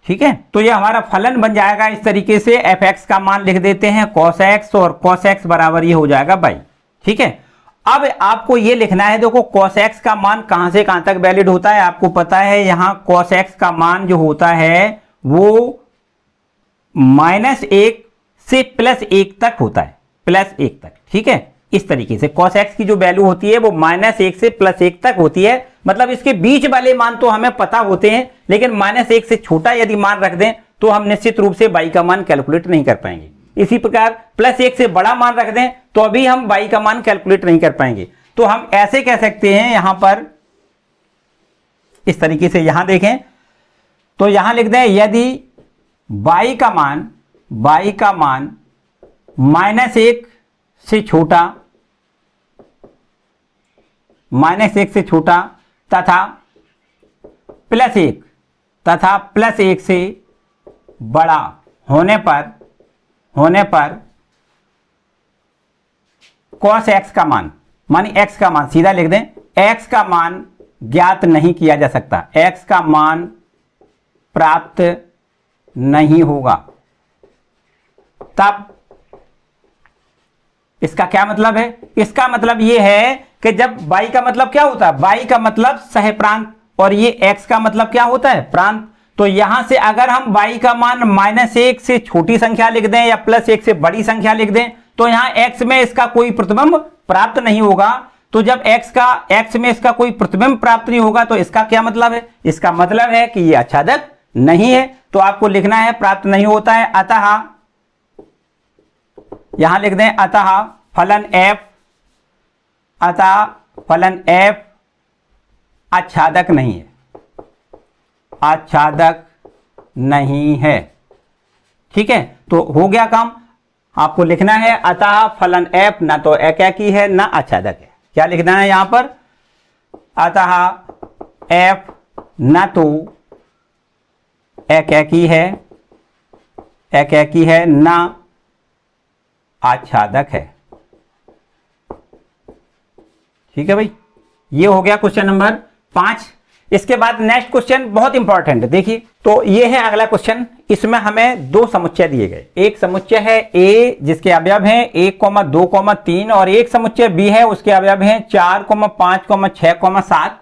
ठीक है, तो ये हमारा फलन बन जाएगा इस तरीके से, एफ एक्स का मान लिख देते हैं cos x और cos x बराबर ये हो जाएगा बाई। ठीक है, अब आपको ये लिखना है, देखो cos x का मान कहां से कहां तक वैलिड होता है, आपको पता है यहां cos x का मान जो होता है वो -1 से +1 तक होता है, +1 तक। ठीक है, इस तरीके से cos x की जो वैल्यू होती है वो -1 से +1 तक होती है। मतलब इसके बीच वाले मान तो हमें पता होते हैं, लेकिन -1 से छोटा यदि मान रख दें तो हम निश्चित रूप से बाई का मान कैलकुलेट नहीं कर पाएंगे। इसी प्रकार +1 से बड़ा मान रख दें तो अभी हम बाई का मान कैलकुलेट नहीं कर पाएंगे। तो हम ऐसे कह सकते हैं, यहां पर इस तरीके से यहां देखें तो यहां लिख दें, यदि बाई का मान -1 से छोटा, -1 से छोटा तथा +1 से बड़ा होने पर cos x का मान, मानी x का मान, सीधा लिख दें x का मान ज्ञात नहीं किया जा सकता, x का मान प्राप्त नहीं होगा। तब इसका क्या मतलब है, इसका मतलब यह है कि जब बाई का मतलब क्या होता है, बाई का मतलब सहप्रांत और ये x का मतलब क्या होता है, प्रांत। तो यहां से अगर हम बाई का मान -1 से छोटी संख्या लिख दें या +1 से बड़ी संख्या लिख दें तो यहां x में इसका कोई प्रतिबिंब प्राप्त नहीं होगा। तो जब x में इसका कोई प्रतिबिंब प्राप्त नहीं होगा तो इसका क्या मतलब है, इसका मतलब है कि यह आच्छादक नहीं है। तो आपको लिखना है प्राप्त नहीं होता है, अतः यहां लिख दें अतः फलन f आच्छादक नहीं है, आच्छादक नहीं है। ठीक है, तो हो गया काम। आपको लिखना है अतः फलन f ना तो एकाकी है ना आच्छादक है। क्या लिखना है यहां पर, अतः f ना तो एकैकी है, एकैकी है, ना आच्छादक है। ठीक है भाई, ये हो गया क्वेश्चन नंबर 5। इसके बाद नेक्स्ट क्वेश्चन बहुत इंपॉर्टेंट है, देखिए। तो ये है अगला क्वेश्चन। इसमें हमें दो समुच्चय दिए गए, एक समुच्चय है ए जिसके अवयव हैं 1, 2, 3 और एक समुच्चय बी है उसके अवयव हैं 4, 5, 6, 7।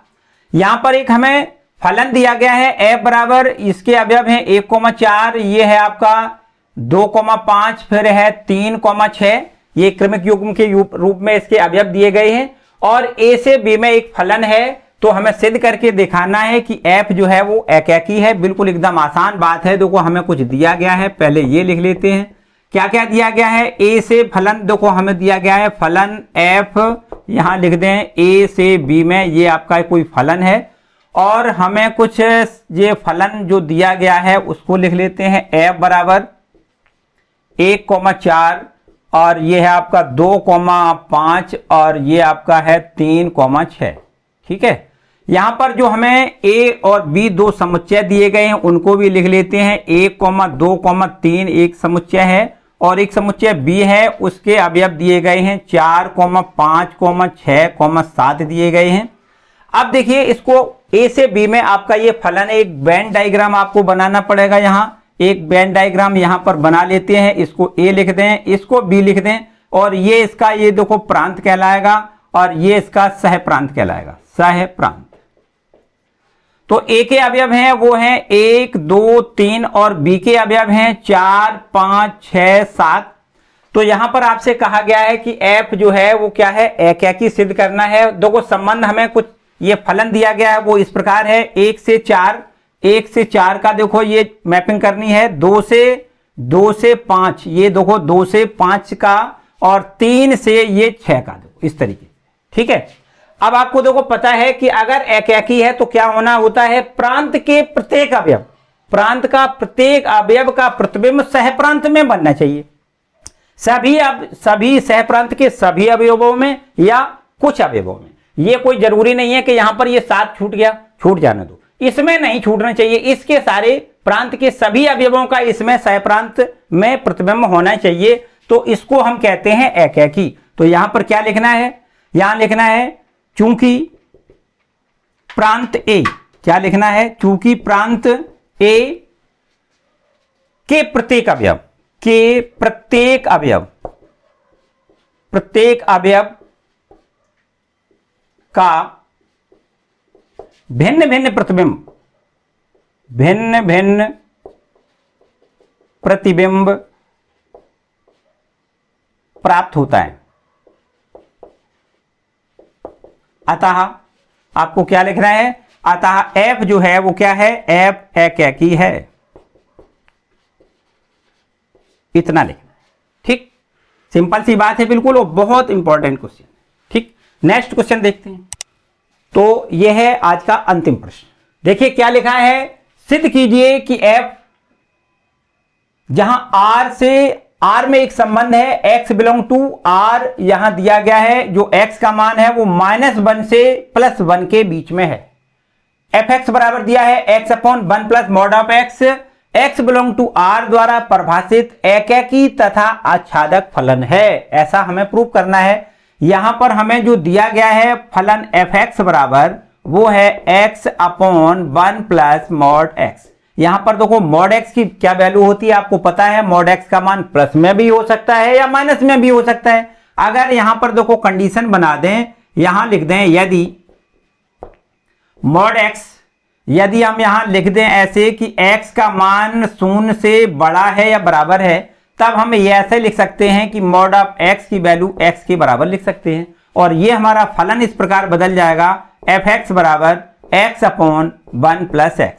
यहां पर एक हमें फलन दिया गया है f बराबर, इसके अवयव हैं 1, 4, ये है आपका 2, 5, फिर है 3, 6। ये क्रमिक युग्म के रूप में इसके अवयव दिए गए हैं और a से b में एक फलन है। तो हमें सिद्ध करके दिखाना है कि f जो है वो एकैकी है। बिल्कुल एकदम आसान बात है। देखो हमें कुछ दिया गया है, पहले ये लिख लेते हैं। क्या क्या दिया गया है? a से फलन, देखो हमें दिया गया है फलन f, यहां लिख दें a से b में ये आपका कोई फलन है। और हमें कुछ ये फलन जो दिया गया है उसको लिख लेते हैं f बराबर 1, 4 और ये है आपका 2, 5 और ये आपका है 3, 6। ठीक है, यहां पर जो हमें a और b दो समुच्चय दिए गए हैं उनको भी लिख लेते हैं। 1, 2, 3 एक समुच्चय है और एक समुच्चय b है, उसके अवयव दिए गए हैं 4, 5, 6, 7 दिए गए हैं। अब देखिए इसको a से b में आपका ये फलन है, एक वेन डायग्राम आपको बनाना पड़ेगा। यहाँ एक वेन डायग्राम यहां पर बना लेते हैं। इसको a लिख दें, इसको b लिख दें और ये इसका ये देखो प्रांत कहलाएगा और ये इसका सह प्रांत कहलाएगा, सह प्रांत। तो a के अवयव हैं वो हैं 1, 2, 3 और b के अवयव हैं 4, 5, 6, 7। तो यहां पर आपसे कहा गया है कि f जो है वो क्या है? एकैकी सिद्ध करना है। देखो संबंध हमें कुछ ये फलन दिया गया है वो इस प्रकार है 1 से 4 का देखो ये मैपिंग करनी है, 2 से 5 ये देखो 2 से 5 का और 3 से ये 6 का, देखो इस तरीके। ठीक है, अब आपको देखो पता है कि अगर एकैकी है तो क्या होना होता है? प्रांत के प्रत्येक अवयव, प्रांत का प्रत्येक अवयव का प्रतिबिंब सहप्रांत में बनना चाहिए। सभी सहप्रांत के सभी अवयवों में या कुछ अवयवों में। ये कोई जरूरी नहीं है कि यहां पर ये 7 छूट गया, छूट जाने दो, इसमें नहीं छूटना चाहिए। इसके सारे प्रांत के सभी अवयवों का इसमें सहप्रांत में प्रतिबिंब होना चाहिए। तो इसको हम कहते हैं एकैकी। तो यहां पर क्या लिखना है? यहां लिखना है चूंकि प्रांत ए, क्या लिखना है? चूंकि प्रांत ए के प्रत्येक अवयव का भिन्न भिन्न प्रतिबिंब प्राप्त होता है। अतः आपको क्या लिखना है? अतः f जो है वो क्या है? f एकैकी है, इतना लिखना है। ठीक, सिंपल सी बात है बिल्कुल, और बहुत इंपॉर्टेंट क्वेश्चन। ठीक, नेक्स्ट क्वेश्चन देखते हैं। तो यह है आज का अंतिम प्रश्न। देखिए क्या लिखा है? सिद्ध कीजिए कि f जहां R में एक संबंध है x बिलोंग टू R, यहां दिया गया है जो x का मान है वो -1 से +1 के बीच में है। fx बराबर दिया है x/1 plus mod of x belong to R द्वारा परिभाषित एकैकी तथा आच्छादक फलन है। ऐसा हमें प्रूव करना है। यहां पर हमें जो दिया गया है फलन fx बराबर वो है x/1 प्लस मॉड x। यहां पर देखो मॉड x की क्या वैल्यू होती है आपको पता है। मॉड x का मान प्लस में भी हो सकता है या माइनस में भी हो सकता है। अगर यहां पर देखो कंडीशन बना दें, यहां लिख दें यदि मॉड x, यदि हम यहां लिख दें ऐसे कि x का मान 0 से बड़ा है या बराबर है, तब हम ये ऐसे लिख सकते हैं कि मॉड ऑफ x की वैल्यू x के बराबर लिख सकते हैं। और ये हमारा फलन इस प्रकार बदल जाएगा fx बराबर x/1 प्लस x।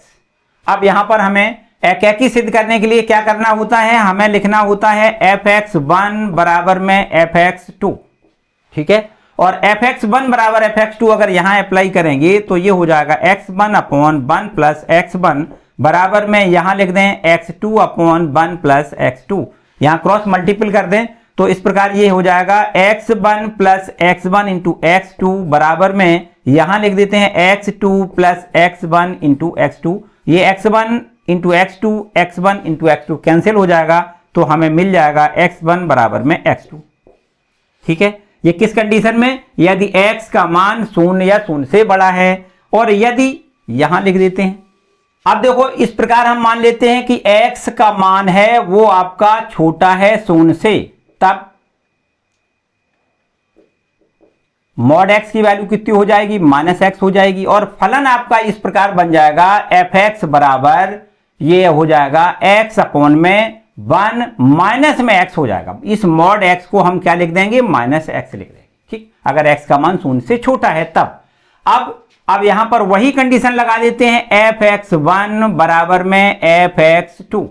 अब यहां पर हमें एकैकी सिद्ध करने के लिए क्या करना होता है? हमें लिखना होता है fx1 बराबर में fx2। ठीक है, और fx1 बराबर fx2 अगर यहां अप्लाई करेंगे तो ये हो जाएगा x1/1 प्लस x1 बराबर में यहां लिख दें x2/1 प्लस x2। यहां क्रॉस मल्टीपल कर दें तो इस प्रकार ये हो जाएगा x1 plus x1 into x2 बराबर में यहां लिख देते हैं x2 plus x1 into x2। ये x1 into x2, x1 into x2 cancel हो जाएगा, तो हमें मिल जाएगा x1 बराबर में x2। ठीक है, ये किस कंडीशन में? यदि x का मान 0 या 0 से बड़ा है, और यदि यहां लिख देते हैं, अब देखो इस प्रकार हम मान लेते हैं कि x का मान है वो आपका छोटा है 0 से, तब मॉड x की वैल्यू कितनी हो जाएगी? -x हो जाएगी, और फलन आपका इस प्रकार बन जाएगा fx बराबर ये हो जाएगा x अपॉन में 1 माइनस में x हो जाएगा। इस मॉड x को हम क्या लिख देंगे? -x लिख देंगे। ठीक, अगर x का मान 0 से छोटा है तब। अब यहां पर वही कंडीशन लगा देते हैं, fx1 बराबर में fx2।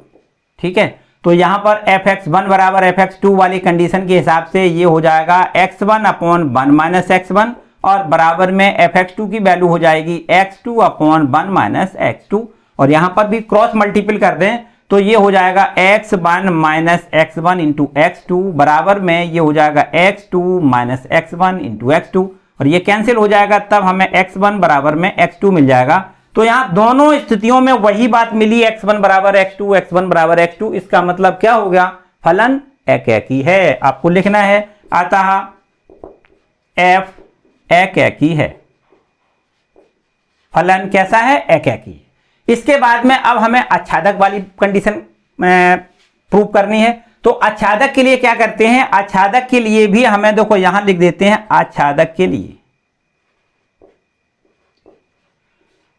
ठीक है, तो यहां पर fx1 बराबर fx2 वाली कंडीशन के हिसाब से ये हो जाएगा x1 अपॉन 1 माइनस x1, और बराबर में fx2 की वैल्यू हो जाएगी x2 अपॉन 1 माइनस x2, और यहां पर भी क्रॉस मल्टीपल कर दें तो ये हो जाएगा x1 minus x1 into x2 बराबर में ये हो जाएगा x2 minus x1 into x2, और ये कैंसिल हो जाएगा, तब हमें x1 बराबर में x2 मिल जाएगा। तो यहां दोनों स्थितियों में वही बात मिली, x1 बराबर x2, x1 बराबर x2। इसका मतलब क्या हो गया? फलन एक ही है। आपको लिखना है अतः f एक ही है। फलन कैसा है? एक ही। इसके बाद में अब हमें आच्छादक वाली कंडीशन प्रूव करनी है। तो आच्छादक के लिए क्या करते हैं? आच्छादक के लिए भी हमें देखो यहां लिख देते हैं, आच्छादक के लिए,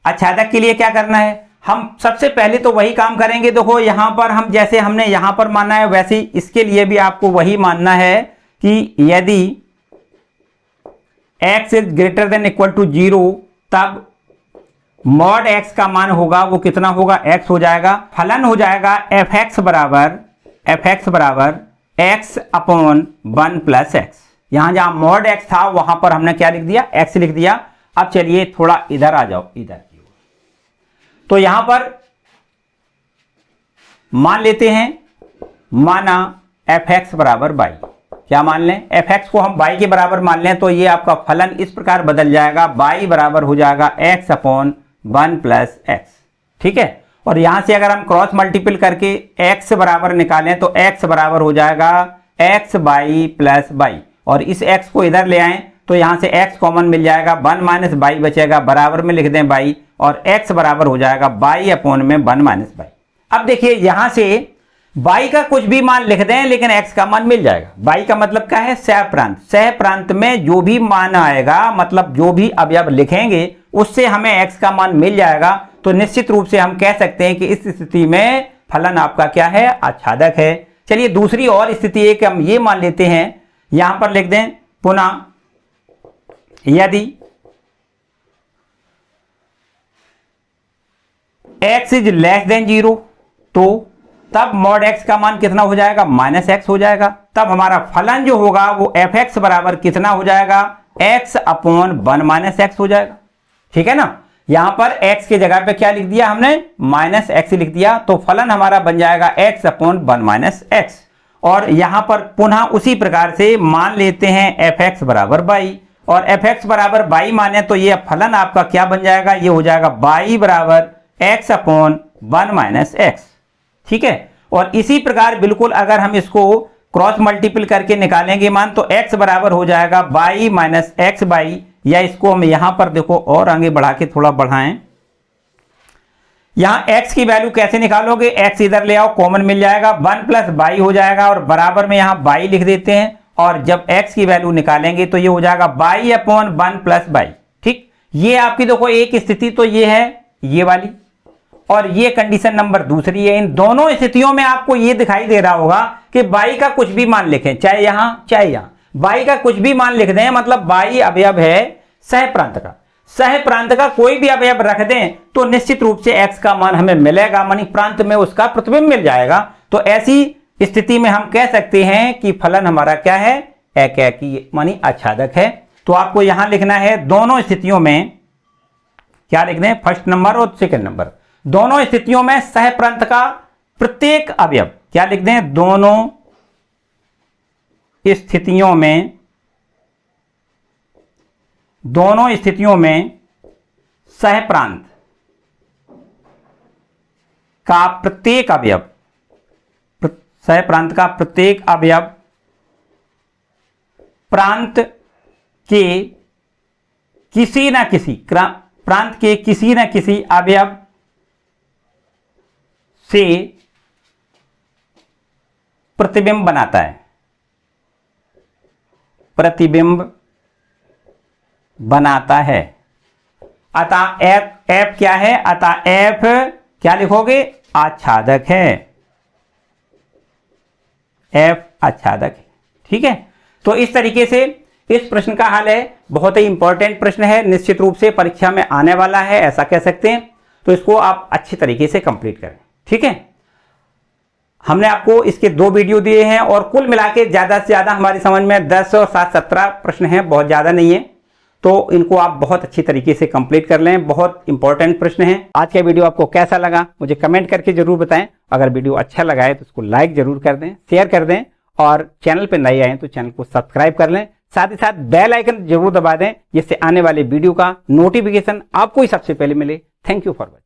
आच्छादक के लिए क्या करना है? हम सबसे पहले तो वही काम करेंगे। देखो यहां पर हम जैसे हमने यहां पर माना है वैसे ही इसके लिए भी आपको वही मानना है कि यदि x is greater than equal to 0 तब मॉड x का मान होगा वो कितना होगा? x हो जाएगा। फलन हो जाएगा fx बराबर x अपॉन 1 प्लस x। यहां जहां मॉड x था वहां पर हमने क्या लिख दिया? x लिख दिया। अब चलिए थोड़ा इधर आ जाओ, इधर की ओर। तो यहां पर मान लेते हैं, माना fx बराबर y। क्या मान लें? fx को हम y के बराबर मान लें तो ये आपका फलन इस प्रकार बदल जाएगा, y बराबर हो जाएगा x अपॉन 1 प्लस x। ठीक है, और यहां से अगर हम क्रॉस मल्टीपल करके x बराबर निकालें तो x बराबर हो जाएगा x बाई प्लस बाई, और इस x को इधर ले आए तो यहां से x कॉमन मिल जाएगा, 1 माइनस बाई बचेगा, बराबर में लिख दें बाई, और x बराबर हो जाएगा बाई अपॉन में 1 माइनस बाई। अब देखिए यहां से बाई का कुछ भी मान लिख दें लेकिन x का मान मिल जाएगा। बाई का मतलब क्या है? सह प्रांत। सह प्रांत में जो भी मान आएगा, मतलब जो भी अवयव लिखेंगे उससे हमें x का मान मिल जाएगा। तो निश्चित रूप से हम कह सकते हैं कि इस स्थिति में फलन आपका क्या है? आच्छादक है। चलिए दूसरी और स्थिति एक हम ये मान लेते हैं, यहां पर लिख दें पुनः, यदि x इज लेस देन 0 तो तब मॉड x का मान कितना हो जाएगा? -x हो जाएगा। तब हमारा फलन जो होगा वो fx बराबर कितना हो जाएगा? x अपॉन 1 माइनस x हो जाएगा। ठीक है ना, यहां पर x की जगह पे क्या लिख दिया हमने? -x लिख दिया, तो फलन हमारा बन जाएगा x अपॉन 1 माइनस x। और यहां पर पुनः उसी प्रकार से मान लेते हैं fx बराबर y, और fx बराबर y माने तो ये फलन आपका क्या बन जाएगा? ये हो जाएगा y बराबर x अपॉन 1 माइनस x। ठीक है, और इसी प्रकार बिल्कुल अगर हम इसको क्रॉस मल्टीपल करके निकालेंगे मान तो x बराबर हो जाएगा y माइनस एक्स बाई, या इसको हम यहां पर देखो और आगे बढ़ा के थोड़ा बढ़ाएं। यहां x की वैल्यू कैसे निकालोगे? x इधर ले आओ, कॉमन मिल जाएगा, 1 प्लस बाई हो जाएगा, और बराबर में यहां बाई लिख देते हैं, और जब x की वैल्यू निकालेंगे तो ये हो जाएगा बाई अपॉन 1 प्लस बाई। ठीक, ये आपकी देखो एक स्थिति तो ये है ये वाली, और ये कंडीशन नंबर दूसरी है। इन दोनों स्थितियों में आपको ये दिखाई दे रहा होगा कि बाई का कुछ भी मान लिखें, चाहे यहां चाहे यहां, बाई का कुछ भी मान लिख दें, मतलब बाई अवयव है सह प्रांत का। सह प्रांत का कोई भी अवयव रख दें तो निश्चित रूप से x का मान हमें मिलेगा, मानी प्रांत में उसका प्रतिबिंब मिल जाएगा। तो ऐसी स्थिति में हम कह सकते हैं कि फलन हमारा क्या है? एक मानी आच्छादक है। तो आपको यहां लिखना है दोनों स्थितियों में क्या लिख दें? फर्स्ट नंबर और सेकंड नंबर, दोनों स्थितियों में सह प्रांत का प्रत्येक अवयव क्या लिख दें? दोनों स्थितियों में सह प्रांत का प्रत्येक अवयव, सह प्रांत का प्रत्येक अवयव प्रांत के किसी न किसी अवयव से प्रतिबिंब बनाता है, प्रतिबिंब बनाता है। अतः एफ क्या है, अतः एफ क्या लिखोगे, आच्छादक है, एफ आच्छादक है। ठीक है, तो इस तरीके से इस प्रश्न का हल है। बहुत ही इंपॉर्टेंट प्रश्न है, निश्चित रूप से परीक्षा में आने वाला है, ऐसा कह सकते हैं। तो इसको आप अच्छी तरीके से कंप्लीट करें। ठीक है, हमने आपको इसके 2 वीडियो दिए हैं और कुल मिला के ज्यादा से ज्यादा हमारी समझ में 10 और 7 17 प्रश्न हैं, बहुत ज्यादा नहीं है। तो इनको आप बहुत अच्छी तरीके से कंप्लीट कर लें, बहुत इंपॉर्टेंट प्रश्न हैं। आज का वीडियो आपको कैसा लगा मुझे कमेंट करके जरूर बताएं। अगर वीडियो अच्छा लगा है तो उसको लाइक जरूर कर दें, शेयर कर दें, और चैनल पर नए आए तो चैनल को सब्सक्राइब कर लें। साथ ही साथ बेल आइकन जरूर दबा दें, जिससे आने वाले वीडियो का नोटिफिकेशन आपको ही सबसे पहले मिले। Thank you for watching.